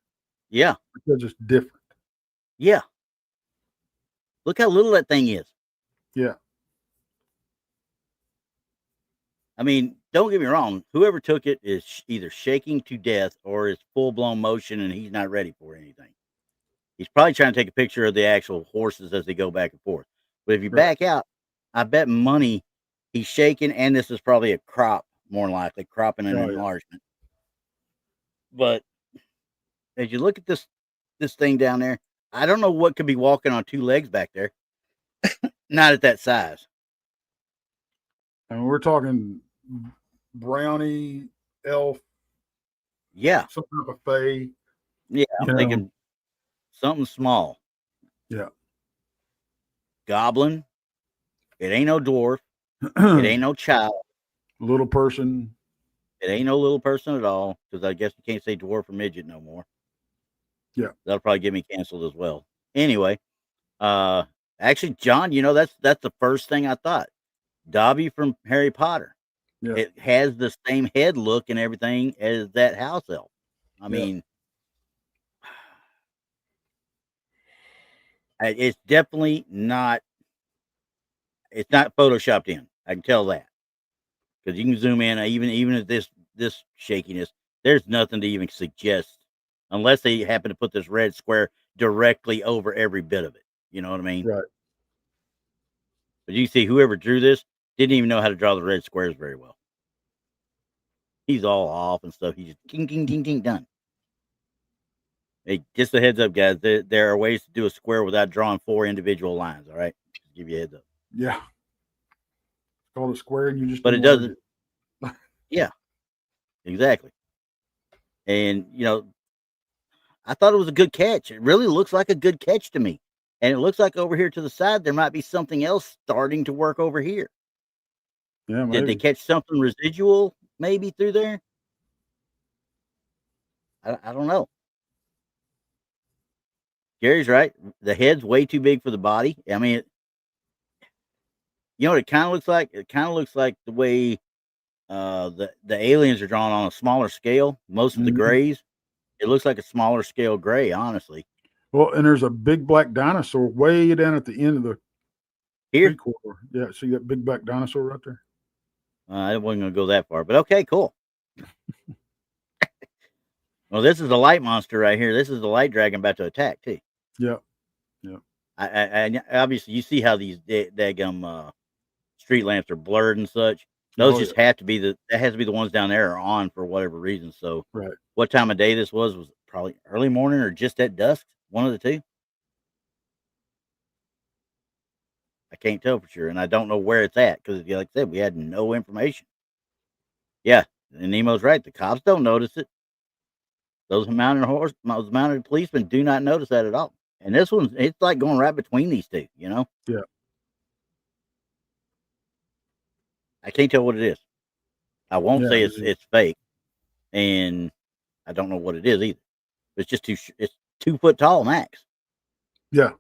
Speaker 2: Yeah.
Speaker 3: Because it's different.
Speaker 2: Yeah. Look how little that thing is.
Speaker 3: Yeah.
Speaker 2: I mean, don't get me wrong. Whoever took it is either shaking to death or is full-blown motion and he's not ready for anything. He's probably trying to take a picture of the actual horses as they go back and forth. But if you back out, I bet money he's shaking, and this is probably a crop, more than likely, cropping an enlargement. But as you look at this thing down there, I don't know what could be walking on two legs back there. Not at that size.
Speaker 3: And we're talking brownie, elf.
Speaker 2: Yeah.
Speaker 3: Some type of fae.
Speaker 2: Yeah, I'm thinking something small.
Speaker 3: Yeah.
Speaker 2: goblin. It ain't no dwarf. It ain't no child.
Speaker 3: Little person.
Speaker 2: It ain't no little person at all. Because I guess you can't say dwarf or midget no more.
Speaker 3: Yeah.
Speaker 2: That'll probably get me canceled as well. Anyway, actually, John, that's the first thing I thought. Dobby from Harry Potter.
Speaker 3: Yeah.
Speaker 2: It has the same head look and everything as that house elf. I mean, it's definitely not. It's not photoshopped in. I can tell that because you can zoom in. Even at this shakiness, there's nothing to even suggest unless they happen to put this red square directly over every bit of it. You know what I mean?
Speaker 3: Right.
Speaker 2: But you see, whoever drew this didn't even know how to draw the red squares very well. He's all off and stuff. He's just ding, ding, ding, ding, done. Hey, just a heads up, guys. There are ways to do a square without drawing 4 individual lines. All right, just give you a heads up.
Speaker 3: Yeah. It's called a square, and you just.
Speaker 2: But it doesn't. Yeah, exactly. And I thought it was a good catch. It really looks like a good catch to me. And it looks like over here to the side there might be something else starting to work over here.
Speaker 3: Yeah, maybe.
Speaker 2: Did they catch something residual maybe through there? I don't know. Gary's right. The head's way too big for the body. I mean, you know what it kind of looks like? It kind of looks like the way the aliens are drawn on a smaller scale. Most of the grays, it looks like a smaller scale gray, honestly.
Speaker 3: Well, and there's a big black dinosaur way down at the end of the
Speaker 2: here.
Speaker 3: Corridor. Yeah, see that big black dinosaur right there?
Speaker 2: I wasn't going to go that far, but okay, cool. Well, this is the light monster right here. This is the light dragon about to attack too.
Speaker 3: Yeah, yeah.
Speaker 2: I obviously you see how these daggum street lamps are blurred and such. Those just have to be that has to be the ones down there are on for whatever reason. So,
Speaker 3: right.
Speaker 2: What time of day this was probably early morning or just at dusk. One of the two. I can't tell for sure, and I don't know where it's at because, like I said, we had no information. Yeah, and Nemo's right. The cops don't notice it. Those mounted policemen do not notice that at all. And this one's, it's like going right between these two,
Speaker 3: Yeah.
Speaker 2: I can't tell what it is. I won't say it's fake, and I don't know what it is either. It's just it's 2 foot tall max.
Speaker 3: Yeah.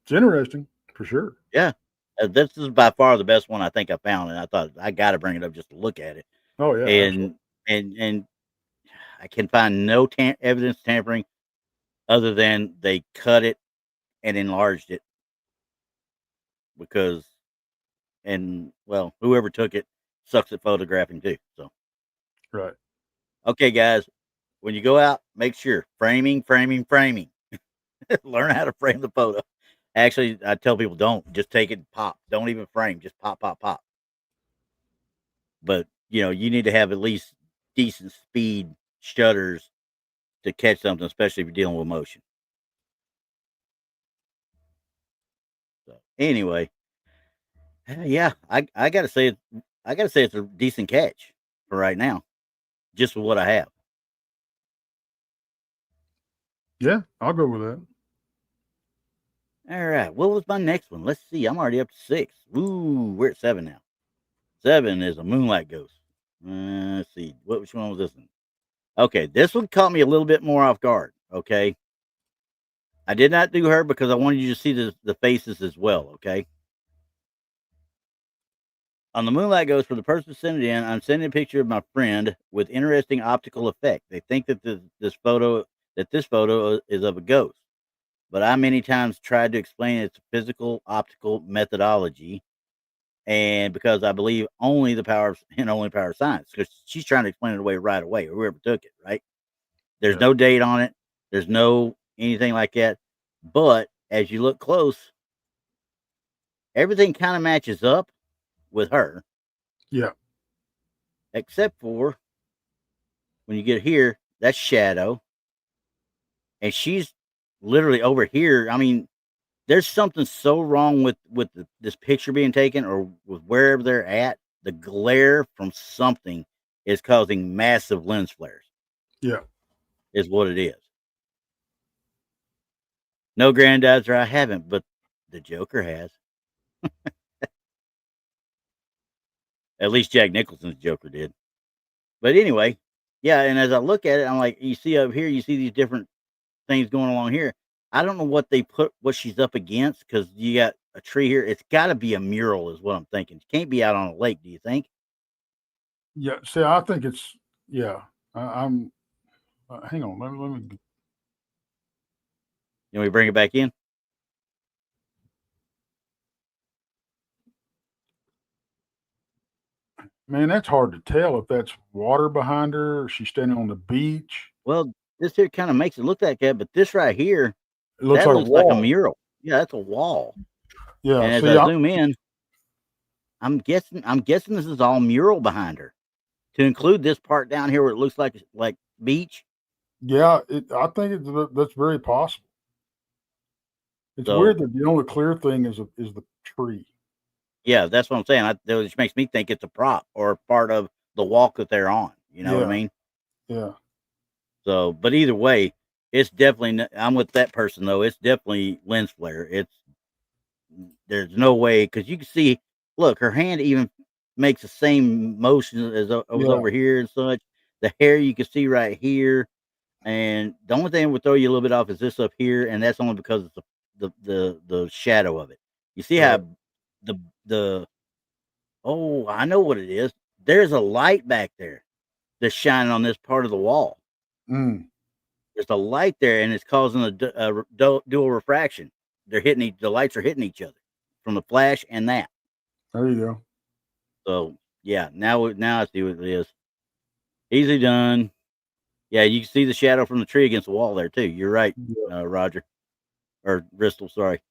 Speaker 3: It's interesting for sure.
Speaker 2: Yeah. This is by far the best one I think I found, and I thought I got to bring it up just to look at it.
Speaker 3: Oh yeah.
Speaker 2: And I can find no evidence of tampering other than they cut it and enlarged it because, whoever took it sucks at photographing too. So,
Speaker 3: right.
Speaker 2: Okay, guys, when you go out, make sure framing. Learn how to frame the photo. Actually, I tell people don't just take it and pop. Don't even frame. Just pop. But you need to have at least decent speed shutters to catch something, especially if you're dealing with motion. So anyway, yeah, I gotta say it's a decent catch for right now, just with what I have.
Speaker 3: Yeah, I'll go with that.
Speaker 2: All right, what was my next one? Let's see. I'm already up to 6. Ooh, we're at 7 now. 7 is a moonlight ghost. Let's see. Which one was this one? Okay, this one caught me a little bit more off guard. Okay. I did not do her because I wanted you to see the faces as well. Okay. On the moonlight ghost, for the person who sent it in, I'm sending a picture of my friend with interesting optical effect. They think that this photo is of a ghost, but I many times tried to explain its physical optical methodology. And because I believe only the power of science, because she's trying to explain it away right away, whoever took it, right? There's no date on it. There's no anything like that. But as you look close, everything kind of matches up with her.
Speaker 3: Yeah.
Speaker 2: Except for when you get here, that's shadow. And she's literally over here. I mean, there's something so wrong with this picture being taken or with wherever they're at. The glare from something is causing massive lens flares.
Speaker 3: Yeah.
Speaker 2: Is what it is. No granddads, or I haven't, but the Joker has. At least Jack Nicholson's Joker did. But anyway, yeah. And as I look at it, I'm like, you see up here, you see these different things going along here. I don't know what they put, what she's up against, because you got a tree here. It's got to be a mural, is what I'm thinking. It can't be out on a lake. Do you think?
Speaker 3: Yeah. See, I think it's yeah. I'm. Hang on. Let me.
Speaker 2: Can we bring it back in?
Speaker 3: Man, that's hard to tell if that's water behind her or she's standing on the beach.
Speaker 2: Well, this here kind of makes it look like that, but this right here,
Speaker 3: It looks
Speaker 2: that
Speaker 3: like a
Speaker 2: looks like a
Speaker 3: wall.
Speaker 2: mural. Yeah, that's a wall.
Speaker 3: Yeah.
Speaker 2: And as
Speaker 3: See,
Speaker 2: I zoom in, I'm guessing this is all mural behind her, to include this part down here where it looks like beach.
Speaker 3: yeah. I think that's very possible. It's
Speaker 2: So
Speaker 3: weird that the only clear thing is the tree.
Speaker 2: yeah, that's what I'm saying. Which makes me think it's a prop or part of the walk that they're on. You know what I
Speaker 3: Yeah.
Speaker 2: mean?
Speaker 3: Yeah.
Speaker 2: So, but either way, it's definitely. I'm with that person though. It's definitely lens flare. There's no way, because you can see. Look, her hand even makes the same motion as was
Speaker 3: Yeah.
Speaker 2: over here and such. The hair you can see right here, and the only thing that would throw you a little bit off is this up here, and that's only because it's the shadow of it. You see
Speaker 3: Right.
Speaker 2: how the oh, I know what it is. There's a light back there that's shining on this part of the wall.
Speaker 3: Mm.
Speaker 2: There's a light there, and it's causing a dual refraction. The lights are hitting each other from the flash and that.
Speaker 3: There you go.
Speaker 2: So yeah, now I see what it is. Easy done. Yeah, you can see the shadow from the tree against the wall there too. You're right,
Speaker 3: Yeah.
Speaker 2: Roger or Bristol. Sorry.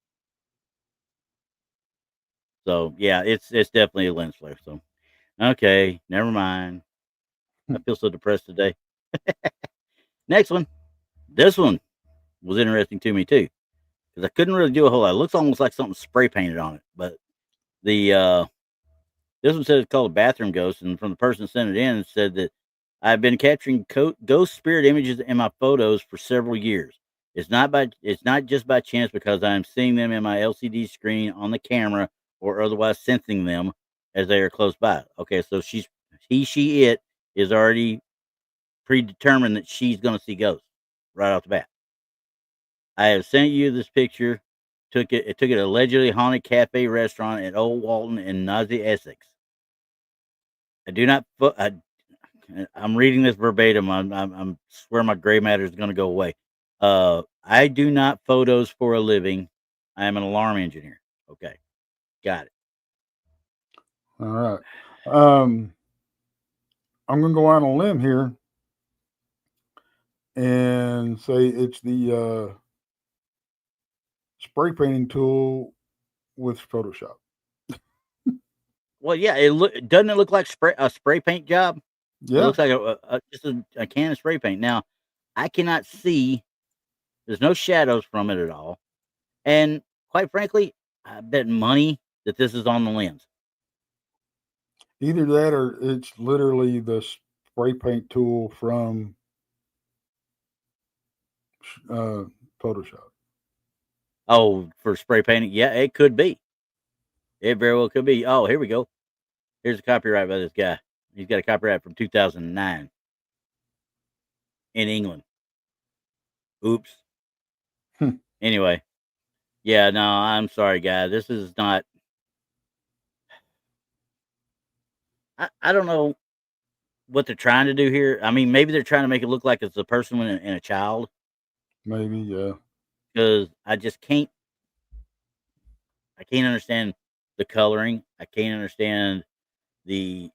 Speaker 2: So yeah, it's definitely a lens flare. So okay, never mind. I feel so depressed today. Next one. This one was interesting to me too, because I couldn't really do a whole lot. It looks almost like something spray painted on it, but the this one said it's called a bathroom ghost, and from the person that sent it in, it said that I've been capturing ghost spirit images in my photos for several years. It's not just by chance, because I'm seeing them in my LCD screen on the camera or otherwise sensing them as they are close by. Okay, so it is already predetermined that she's going to see ghosts right off the bat. I have sent you this picture. It took it allegedly haunted cafe restaurant at Old Walton in Nazi, Essex. I do not. I'm reading this verbatim. I'm swear my gray matter is going to go away. I do not photos for a living. I am an alarm engineer. Okay, got it.
Speaker 3: All right. I'm gonna go out on a limb here and say it's the spray painting tool with Photoshop.
Speaker 2: Well, yeah, doesn't it look like a spray paint job? It
Speaker 3: Yeah.
Speaker 2: looks like just a can of spray paint. Now, I cannot see. There's no shadows from it at all, and quite frankly, I bet money that this is on the lens.
Speaker 3: Either that or it's literally the spray paint tool from Photoshop.
Speaker 2: Oh, for spray painting, yeah, it could be. It very well could be. Oh, here we go. Here's a copyright by this guy. He's got a copyright from 2009 in England. Oops.
Speaker 3: Hmm.
Speaker 2: Anyway, yeah, no, I'm sorry, guy. This is not. I don't know what they're trying to do here. I mean, maybe they're trying to make it look like it's a person and a child,
Speaker 3: Maybe, yeah.
Speaker 2: because I can't understand the coloring. I can't understand the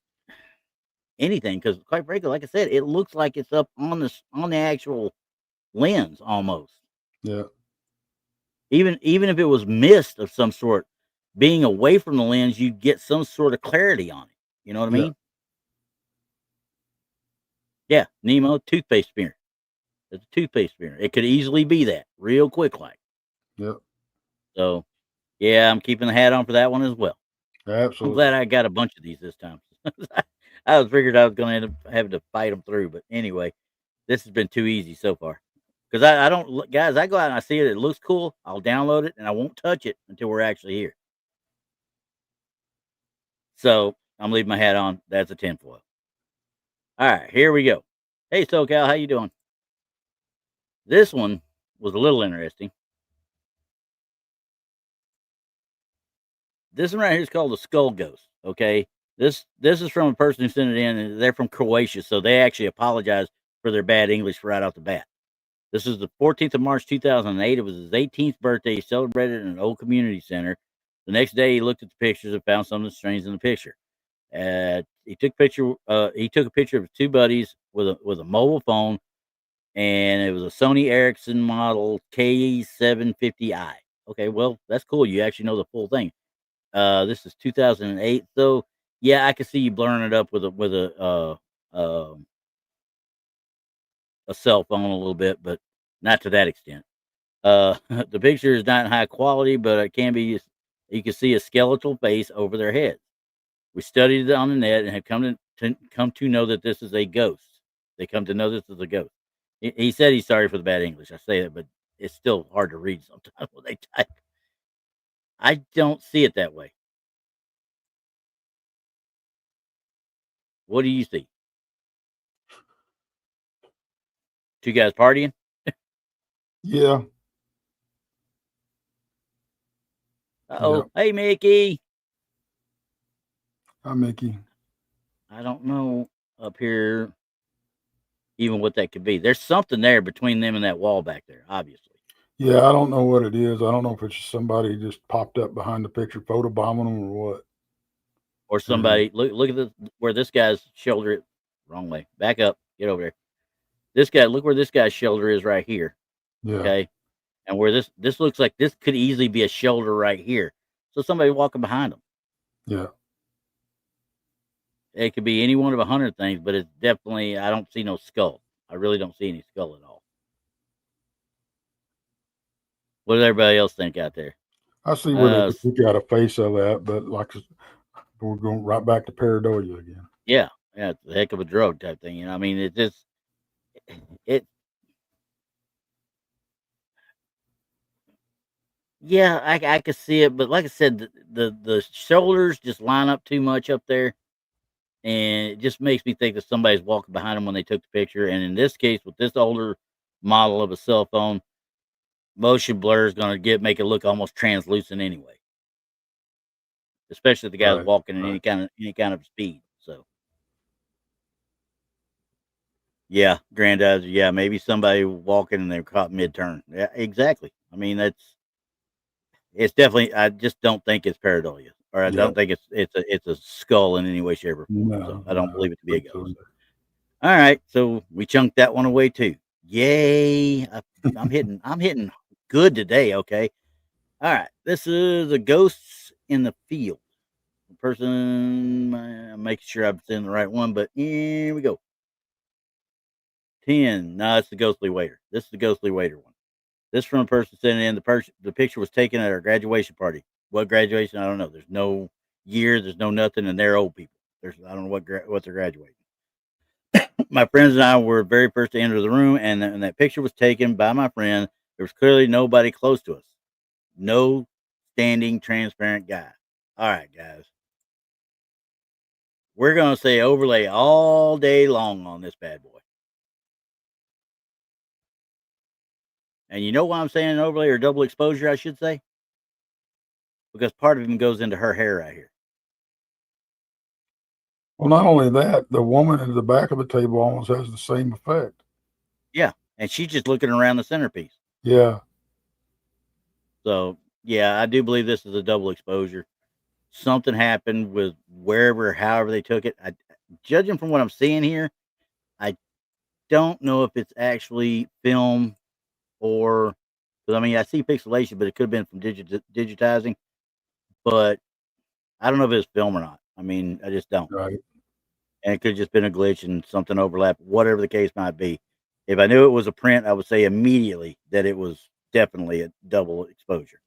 Speaker 2: anything, because quite frankly, like I said, it looks like it's up on the actual lens almost.
Speaker 3: Yeah.
Speaker 2: Even if it was mist of some sort, being away from the lens, you'd get some sort of clarity on it. You know what I
Speaker 3: Yeah.
Speaker 2: mean? Yeah, Nemo toothpaste spear. It's a toothpaste spear. It could easily be that real quick, like.
Speaker 3: Yep.
Speaker 2: So, yeah, I'm keeping the hat on for that one as well. I'm
Speaker 3: Absolutely.
Speaker 2: glad I got a bunch of these this time. I was figured I was going to end up having to fight them through, but anyway, this has been too easy so far. Because I don't, guys, I go out and I see it. It looks cool. I'll download it and I won't touch it until we're actually here. So I'm leaving my hat on. That's a tinfoil. All right, here we go. Hey, SoCal, how you doing? This one was a little interesting. This one right here is called the Skull Ghost. Okay, this is from a person who sent it in, and they're from Croatia, so they actually apologize for their bad English right off the bat. This is the 14th of March, 2008. It was his 18th birthday. He celebrated in an old community center. The next day, he looked at the pictures and found something strange in the picture. He took a picture of two buddies with a mobile phone, and it was a Sony Ericsson model K750i. Okay, well, that's cool. You actually know the full thing. This is 2008, so yeah, I can see you blurring it up with a cell phone a little bit, but not to that extent. The picture is not in high quality, but it can be. You can see a skeletal face over their heads. We studied it on the net and have come to know that this is a ghost. They come to know this is a ghost. He said he's sorry for the bad English. I say that, but it's still hard to read sometimes when they type. I don't see it that way. What do you see? Two guys partying?
Speaker 3: Yeah.
Speaker 2: Uh-oh.
Speaker 3: Yep.
Speaker 2: Hey, Mickey.
Speaker 3: Hi, Mickey.
Speaker 2: I don't know up here even what that could be. There's something there between them and that wall back there, obviously.
Speaker 3: Yeah, I don't know what it is. I don't know if it's somebody just popped up behind the picture photobombing them or what.
Speaker 2: Or somebody look at where this guy's shoulder is. Wrong way. Back up. Get over there. This guy, look where this guy's shoulder is right here.
Speaker 3: Yeah.
Speaker 2: Okay. And where this looks like this could easily be a shoulder right here. So somebody walking behind them.
Speaker 3: Yeah.
Speaker 2: It could be any one of 100 things, but it's definitely, I don't see no skull. I really don't see any skull at all. What does everybody else think out there?
Speaker 3: I see where they got a face of that, but like we're going right back to pareidolia again.
Speaker 2: Yeah. Yeah. It's a heck of a drug type thing. You know, I mean, it just, yeah, I could see it, but like I said, the shoulders just line up too much up there. And it just makes me think that somebody's walking behind them when they took the picture. And in this case, with this older model of a cell phone, motion blur is going to make it look almost translucent anyway. Especially if the guy's walking in any kind of speed. So, yeah, granddad, yeah, maybe somebody walking and they're caught mid-turn. Yeah, exactly. I mean, it's definitely. I just don't think it's pareidolia. Or I don't think it's a skull in any way, shape, or form.
Speaker 3: No,
Speaker 2: so I don't believe it to be a ghost. All right, so we chunked that one away too. Yay! I'm hitting good today. Okay. All right, this is a ghosts in the field. The person, I'm making sure I'm saying the right one, but here we go. 10. No, it's the ghostly waiter. This is the ghostly waiter one. This from a person sending in. The picture was taken at our graduation party. What graduation? I don't know. There's no year. There's no nothing, and they're old people. I don't know what they're graduating. My friends and I were very first to enter the room, and that picture was taken by my friend. There was clearly nobody close to us. No standing, transparent guy. All right, guys. We're gonna say overlay all day long on this bad boy. And you know why I'm saying an overlay or double exposure, I should say? Because part of him goes into her hair right here.
Speaker 3: Well, not only that, the woman at the back of the table almost has the same effect.
Speaker 2: Yeah, and she's just looking around the centerpiece.
Speaker 3: Yeah.
Speaker 2: So, yeah, I do believe this is a double exposure. Something happened with however they took it. Judging from what I'm seeing here, I don't know if it's actually film or, because I mean, I see pixelation, but it could have been from digitizing. But I don't know if it's film or not. I mean, I just don't.
Speaker 3: Right.
Speaker 2: And it could have just been a glitch and something overlapped, whatever the case might be. If I knew it was a print, I would say immediately that it was definitely a double exposure.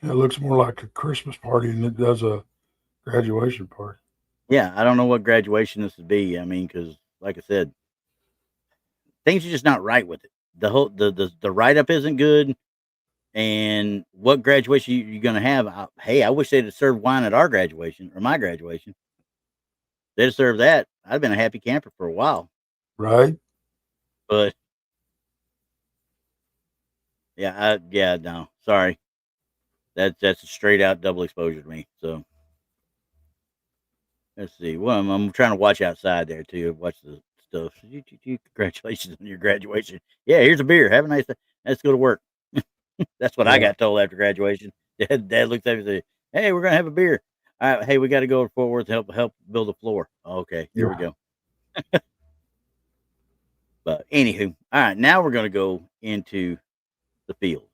Speaker 3: It looks more like a Christmas party than it does a graduation party.
Speaker 2: Yeah, I don't know what graduation this would be. I mean, because like I said, things are just not right with it. The write up isn't good. And what graduation you going to have? I wish they'd have served wine at our graduation or my graduation. They'd have served that. I'd have been a happy camper for a while.
Speaker 3: Right.
Speaker 2: But no, sorry. That's a straight out double exposure to me. So let's see. Well, I'm trying to watch outside there too. Watch the stuff. Congratulations on your graduation. Yeah, here's a beer. Have a nice day. Let's go to work. That's what I got told after graduation. Dad looked at me and said, "Hey, we're gonna have a beer. All right, hey, we got to go to Fort Worth to help build the floor." Okay, here we go. But anywho, all right, now we're gonna go into the field.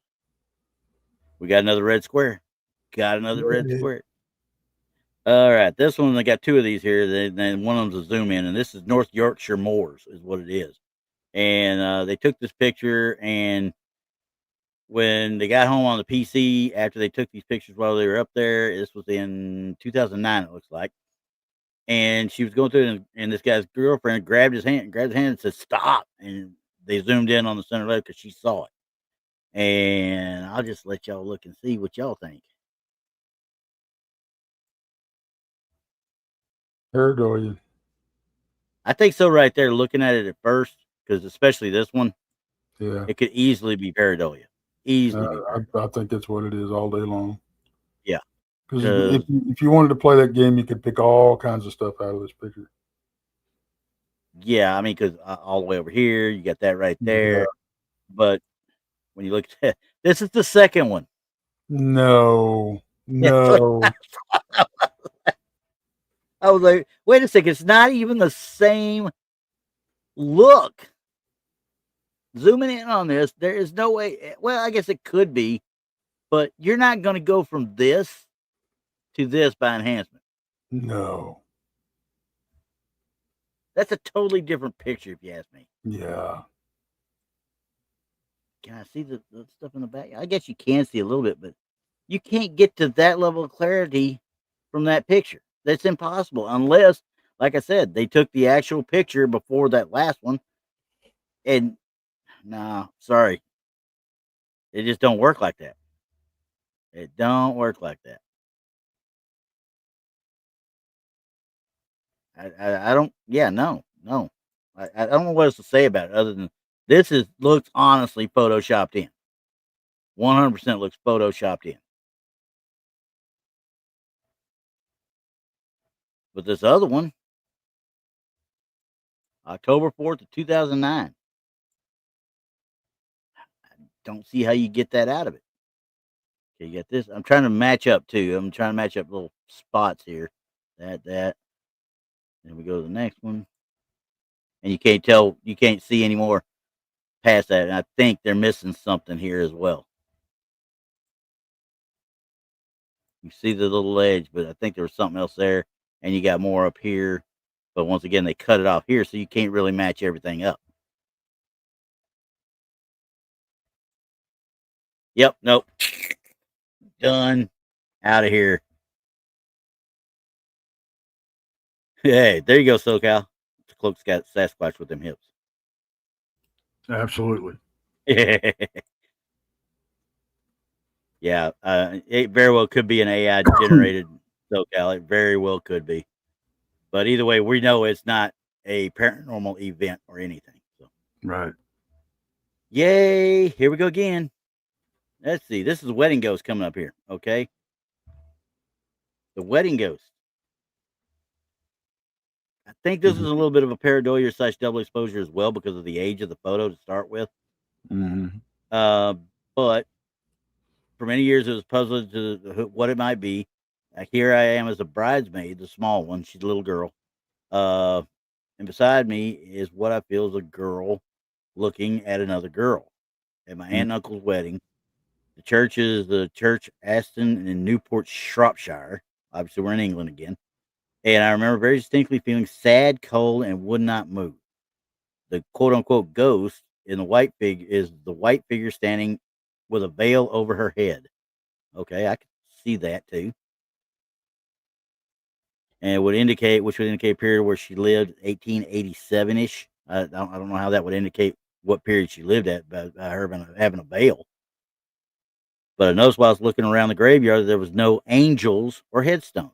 Speaker 2: We got another red square. Got another red square. All right, this one, I got two of these here. Then one of them's a zoom in, and this is North Yorkshire Moors, is what it is. And they took this picture, and when they got home on the PC after they took these pictures while they were up there, this was in 2009, it looks like. And she was going through it, and this guy's girlfriend grabbed his hand and said, "Stop." And they zoomed in on the center left because she saw it. And I'll just let y'all look and see what y'all think.
Speaker 3: Pareidolia.
Speaker 2: I think so right there, looking at it at first, because especially this one,
Speaker 3: Yeah.
Speaker 2: it could easily be pareidolia. Easily.
Speaker 3: I think that's what it is all day long.
Speaker 2: Yeah.
Speaker 3: Because if you wanted to play that game, you could pick all kinds of stuff out of this picture.
Speaker 2: Yeah, I mean, because all the way over here, you got that right there. Yeah. But when you look at that, this is the second one.
Speaker 3: No.
Speaker 2: I was like, wait a second, it's not even the same look. Zooming in on this, there is no way. Well, I guess it could be, but you're not going to go from this to this by enhancement.
Speaker 3: No.
Speaker 2: That's a totally different picture, if you ask me.
Speaker 3: Yeah.
Speaker 2: Can I see the stuff in the back? I guess you can see a little bit, but you can't get to that level of clarity from that picture. That's impossible unless, like I said, they took the actual picture before that last one. And no, sorry. It just don't work like that. It don't work like that. I don't. Yeah, no. I don't know what else to say about it other than this looks honestly photoshopped in. 100% looks photoshopped in. But this other one, October 4th of 2009. I don't see how you get that out of it. Okay, you got this. I'm trying to match up too. I'm trying to match up little spots here. That. Then we go to the next one. And you can't see anymore past that. And I think they're missing something here as well. You see the little edge, but I think there was something else there. And you got more up here. But once again, they cut it off here, so you can't really match everything up. Yep, nope. Done. Out of here. Hey, there you go, SoCal. The cloak's got Sasquatch with them hips.
Speaker 3: Absolutely.
Speaker 2: Yeah, it very well could be an AI generated SoCal. It very well could be. But either way, we know it's not a paranormal event or anything. So.
Speaker 3: Right.
Speaker 2: Yay. Here we go again. Let's see. This is the wedding ghost coming up here. Okay. The wedding ghost. I think this is a little bit of a pareidolia / double exposure as well because of the age of the photo to start with.
Speaker 3: Mm-hmm.
Speaker 2: But for many years, it was puzzling to what it might be. Here I am as a bridesmaid, the small one. She's a little girl. And beside me is what I feel is a girl looking at another girl at my aunt and uncle's wedding. The church is the church Aston in Newport, Shropshire. Obviously, we're in England again. And I remember very distinctly feeling sad, cold, and would not move. The quote unquote ghost in the white figure is the white figure standing with a veil over her head. Okay, I can see that too. and it would indicate, which would indicate a period where she lived, 1887-ish. I don't know how that would indicate what period she lived at, but her having a veil. But I noticed while I was looking around the graveyard, there was no angels or headstones.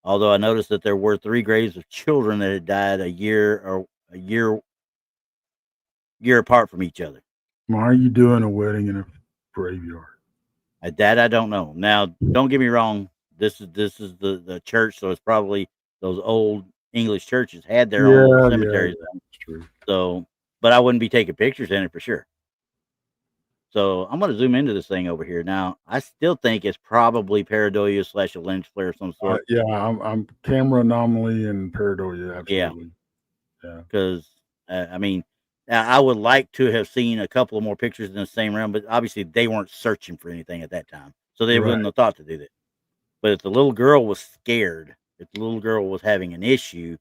Speaker 2: Although I noticed that there were 3 graves of children that had died a year apart from each other.
Speaker 3: Why are you doing a wedding in a graveyard?
Speaker 2: That I don't know. Now, don't get me wrong. This is the church, so it's probably those old English churches had their own little cemeteries.
Speaker 3: Yeah, that's true.
Speaker 2: So, but I wouldn't be taking pictures in it for sure. So I'm going to zoom into this thing over here. Now, I still think it's probably pareidolia / a lens flare of some sort.
Speaker 3: Yeah, I'm camera anomaly and pareidolia. Absolutely. Yeah.
Speaker 2: Because I mean, I would like to have seen a couple of more pictures in the same realm, but obviously they weren't searching for anything at that time, so they wouldn't have thought to do that. But if the little girl was scared, if the little girl was having an issue,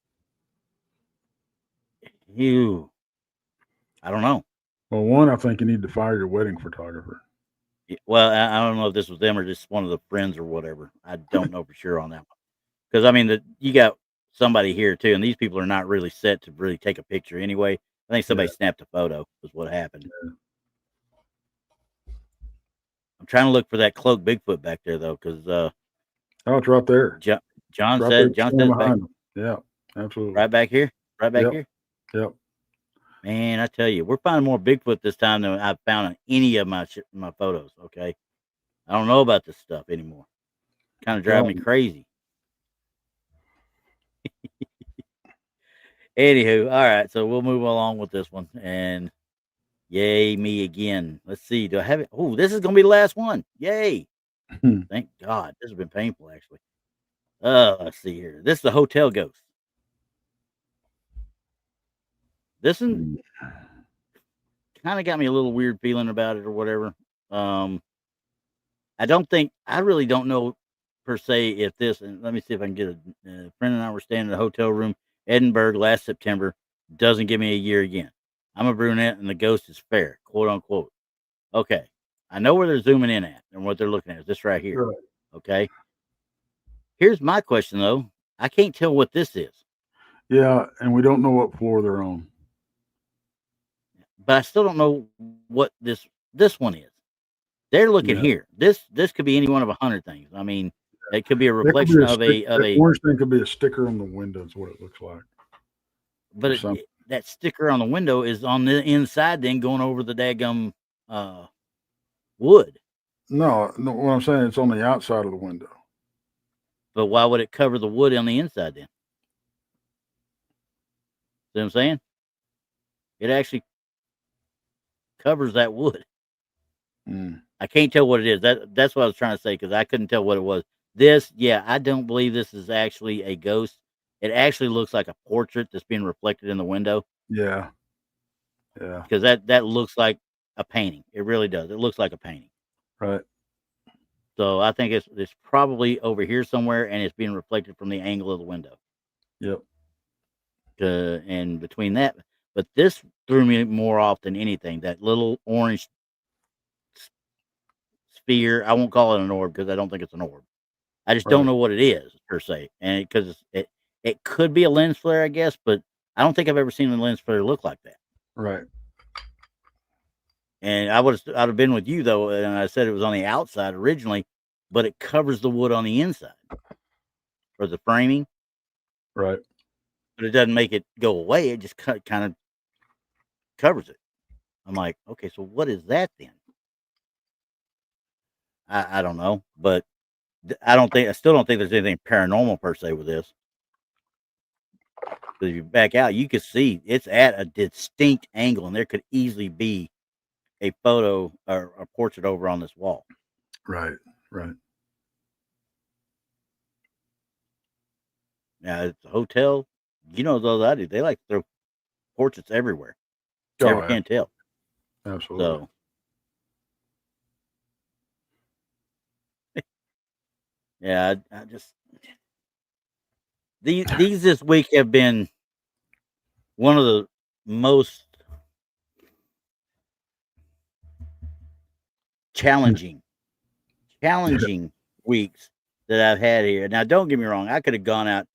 Speaker 2: I don't know.
Speaker 3: Well, one, I think you need to fire your wedding photographer.
Speaker 2: Well, I don't know if this was them or just one of the friends or whatever. I don't know for sure on that one. Because I mean, you got somebody here too, and these people are not really set to really take a picture anyway. I think somebody snapped a photo was what happened. Yeah. I'm trying to look for that cloaked Bigfoot back there though, because
Speaker 3: oh, it's right there.
Speaker 2: John said back.
Speaker 3: Yeah, absolutely.
Speaker 2: Right back here. Right back here.
Speaker 3: Yep.
Speaker 2: Man, I tell you, we're finding more Bigfoot this time than I've found on any of my photos. Okay, I don't know about this stuff anymore. Kind of drive me crazy. Anywho, all right, so we'll move along with this one, and yay me again. Let's see, do I have it? Oh, this is gonna be the last one. Yay! Thank God. This has been painful, actually. Let's see here. This is the hotel ghost. This one kind of got me a little weird feeling about it or whatever. I really don't know per se if this, and let me see if I can get a friend and I were staying in a hotel room, Edinburgh last September, doesn't give me a year again. I'm a brunette and the ghost is fair, quote unquote. Okay. I know where they're zooming in at and what they're looking at is this right here.
Speaker 3: Right.
Speaker 2: Okay. Here's my question though. I can't tell what this is.
Speaker 3: Yeah, and we don't know what floor they're on.
Speaker 2: But I still don't know what this one is. They're looking here. This could be any one of 100 things. I mean, it could be a reflection of a
Speaker 3: orange thing could be a sticker on the window. Is what it looks like.
Speaker 2: But that sticker on the window is on the inside, then going over the daggum wood.
Speaker 3: No, what I'm saying, it's on the outside of the window.
Speaker 2: But why would it cover the wood on the inside then? See what I'm saying? It actually covers that wood. I can't tell what it is. That's what I was trying to say because I couldn't tell what it was. I don't believe this is actually a ghost. It actually looks like a portrait that's being reflected in the window.
Speaker 3: Yeah.
Speaker 2: Because that looks like a painting. It really does. It looks like a painting.
Speaker 3: Right.
Speaker 2: So I think it's probably over here somewhere, and it's being reflected from the angle of the window.
Speaker 3: Yep.
Speaker 2: And between that, but this threw me more off than anything. That little orange sphere. I won't call it an orb because I don't think it's an orb. I just don't know what it is per se, and because it could be a lens flare, I guess, but I don't think I've ever seen a lens flare look like that.
Speaker 3: Right.
Speaker 2: And I'd have been with you though, and I said it was on the outside originally, but it covers the wood on the inside or the framing.
Speaker 3: Right.
Speaker 2: But it doesn't make it go away. It just kind of covers it. I'm like, okay, so what is that then? I don't know, but I still don't think there's anything paranormal per se with this. Because if you back out, you can see it's at a distinct angle, and there could easily be a photo or a portrait over on this wall.
Speaker 3: Right.
Speaker 2: Now, it's a hotel. You know those I do. They like to throw portraits everywhere. Never can tell.
Speaker 3: Absolutely.
Speaker 2: So, yeah, I just these this week have been one of the most challenging weeks that I've had here. Now, don't get me wrong. I could have gone out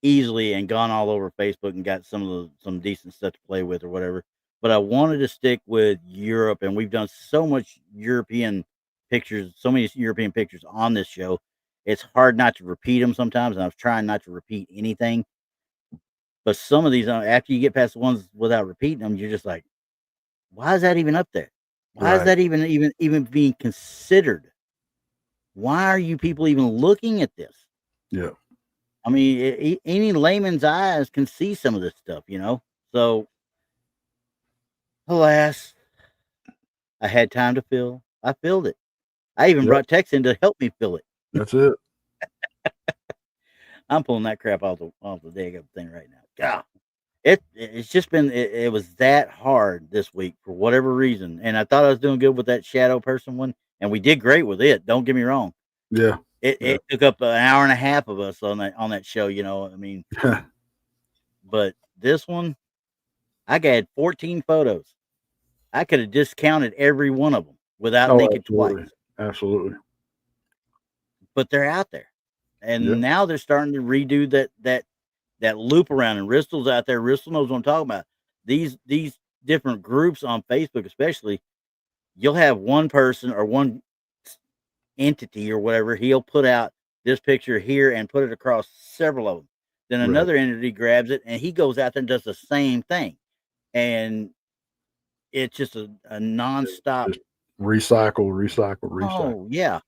Speaker 2: easily and gone all over Facebook and got some decent stuff to play with or whatever. But I wanted to stick with Europe, and we've done so much European pictures, so many European pictures on this show. It's hard not to repeat them sometimes, and I was trying not to repeat anything. But some of these, after you get past the ones without repeating them, you're just like, why is that even up there? Why is
Speaker 3: Right.
Speaker 2: that even being considered? Why are you people even looking at this?
Speaker 3: Yeah.
Speaker 2: I mean, any layman's eyes can see some of this stuff, you know? So, alas, I had time to fill. I filled it. I even
Speaker 3: Yep.
Speaker 2: brought Tex in to help me fill it.
Speaker 3: That's it.
Speaker 2: I'm pulling that crap off the daggum thing right now. God, it's just been it was that hard this week for whatever reason, and I thought I was doing good with that shadow person one, and we did great with it. Don't get me wrong.
Speaker 3: Yeah.
Speaker 2: It took up an hour and a half of us on that show. You know, I mean, but this one, I got 14 photos. I could have discounted every one of them without thinking
Speaker 3: absolutely.
Speaker 2: twice.
Speaker 3: Absolutely.
Speaker 2: But they're out there, and
Speaker 3: Yep.
Speaker 2: now they're starting to redo that loop around. And Ristel's out there. Ristel knows what I'm talking about. These different groups on Facebook, especially, you'll have one person or one entity or whatever. He'll put out this picture here and put it across several of them. Then
Speaker 3: Right.
Speaker 2: another entity grabs it and he goes out there and does the same thing. And it's just a nonstop.
Speaker 3: Just recycle.
Speaker 2: Oh yeah.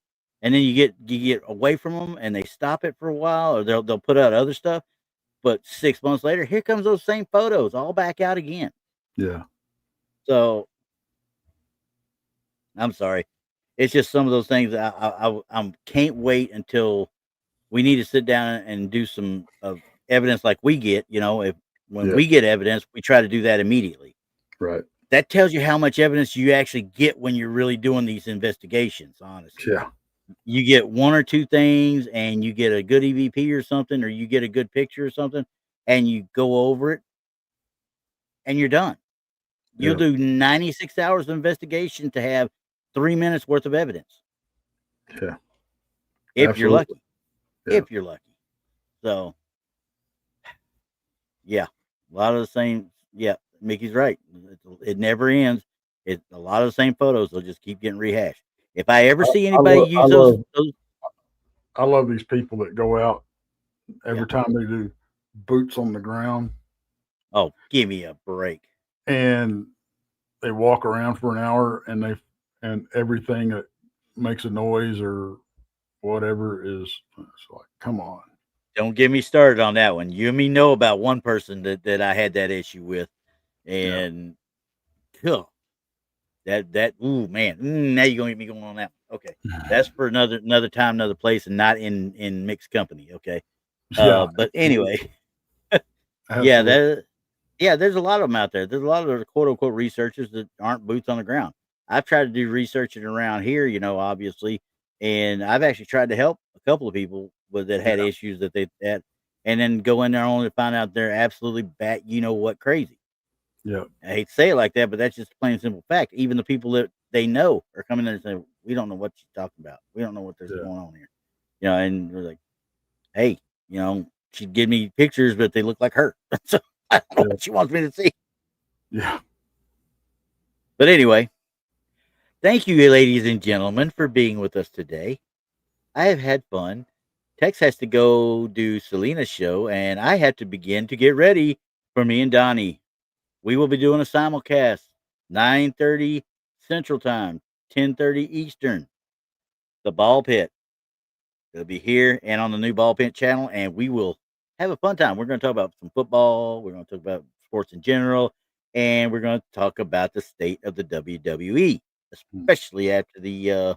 Speaker 2: And then you get away from them and they stop it for a while, or they'll put out other stuff. But 6 months later, here comes those same photos all back out again.
Speaker 3: Yeah.
Speaker 2: So I'm sorry. It's just some of those things that I can't wait until we need to sit down and do some evidence like we get. You know, when we get evidence, we try to do that immediately.
Speaker 3: Right.
Speaker 2: That tells you how much evidence you actually get when you're really doing these investigations, honestly.
Speaker 3: Yeah.
Speaker 2: You get one or two things and you get a good EVP or something, or you get a good picture or something, and you go over it and you're done. You'll do 96 hours of investigation to have 3 minutes worth of evidence.
Speaker 3: Yeah.
Speaker 2: If you're lucky.
Speaker 3: Yeah.
Speaker 2: If you're lucky. So, yeah, a lot of the same. Yeah, Mickey's right. It never ends. A lot of the same photos. They'll just keep getting rehashed. If I ever see anybody use those,
Speaker 3: I love these people that go out every time they do boots on the ground.
Speaker 2: Oh, give me a break.
Speaker 3: And they walk around for an hour and everything that makes a noise or whatever is, it's like, come on.
Speaker 2: Don't get me started on that one. You and me know about one person that I had that issue with, and ooh, man, now you're gonna get me going on that. Okay, that's for another time, another place, and not in mixed company. Okay, but anyway, there's a lot of them out there. There's a lot of quote unquote researchers that aren't boots on the ground. I've tried to do researching around here, you know, obviously, and I've actually tried to help a couple of people that had issues that they had, and then go in there only to find out they're absolutely you know what, crazy.
Speaker 3: Yeah.
Speaker 2: I hate to say it like that, but that's just a plain simple fact. Even the people that they know are coming in and saying, we don't know what you're talking about. We don't know what there's going on here. You know, and we're like, hey, you know, she'd give me pictures, but they look like her. So I don't know what she wants me to see.
Speaker 3: Yeah.
Speaker 2: But anyway, thank you, ladies and gentlemen, for being with us today. I have had fun. Tex has to go do Selena's show, and I have to begin to get ready for me and Donnie. We will be doing a simulcast, 9:30 Central Time, 10:30 Eastern. The Ball Pit. It'll be here and on the new Ball Pit channel, and we will have a fun time. We're going to talk about some football. We're going to talk about sports in general, and we're going to talk about the state of the WWE, especially after the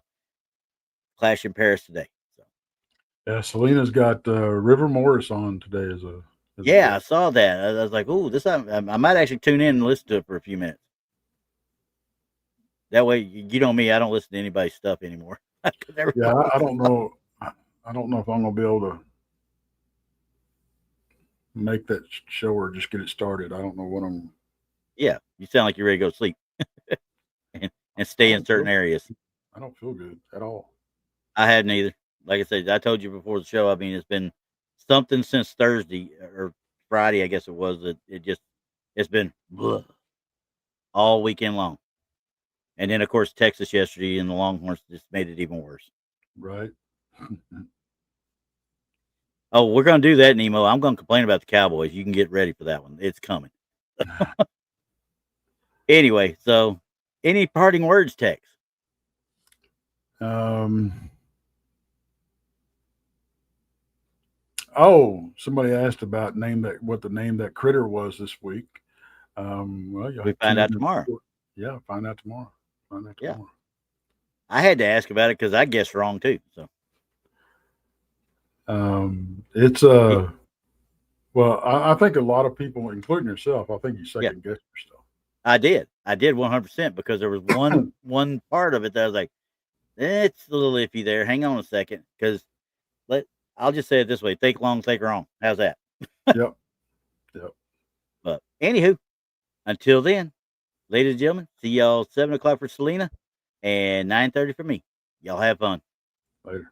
Speaker 2: Clash in Paris today. So.
Speaker 3: Yeah, Selena's got River Morris on today as a.
Speaker 2: I saw that. I was like, "Ooh, this!" I might actually tune in and listen to it for a few minutes. That way, you know me, I don't listen to anybody's stuff anymore.
Speaker 3: I don't know. I don't know if I'm gonna be able to make that show or just get it started. I don't know what I'm.
Speaker 2: Yeah, you sound like you're ready to go to sleep and stay in certain areas.
Speaker 3: I don't feel good at all.
Speaker 2: I hadn't either. like I said, I told you before the show. I mean, it's been something since Thursday or Friday, I guess it was. That it's been all weekend long. And then, of course, Texas yesterday and the Longhorns just made it even worse.
Speaker 3: Right.
Speaker 2: Oh, we're going to do that, Nemo. I'm going to complain about the Cowboys. You can get ready for that one. It's coming. Anyway, so any parting words, Tex?
Speaker 3: Oh, somebody asked about what the name that critter was this week. Well,
Speaker 2: We find out tomorrow.
Speaker 3: Yeah, find out tomorrow.
Speaker 2: Yeah. I had to ask about it because I guessed wrong too. So
Speaker 3: it's well, I think a lot of people, including yourself, I think you second guessed yourself.
Speaker 2: I did 100% because there was one part of it that I was like, it's a little iffy there. Hang on a second, because I'll just say it this way: think long, think wrong. How's that?
Speaker 3: Yep.
Speaker 2: But anywho, until then, ladies and gentlemen, see y'all 7 o'clock for Selena and 9:30 for me. Y'all have fun.
Speaker 3: Later.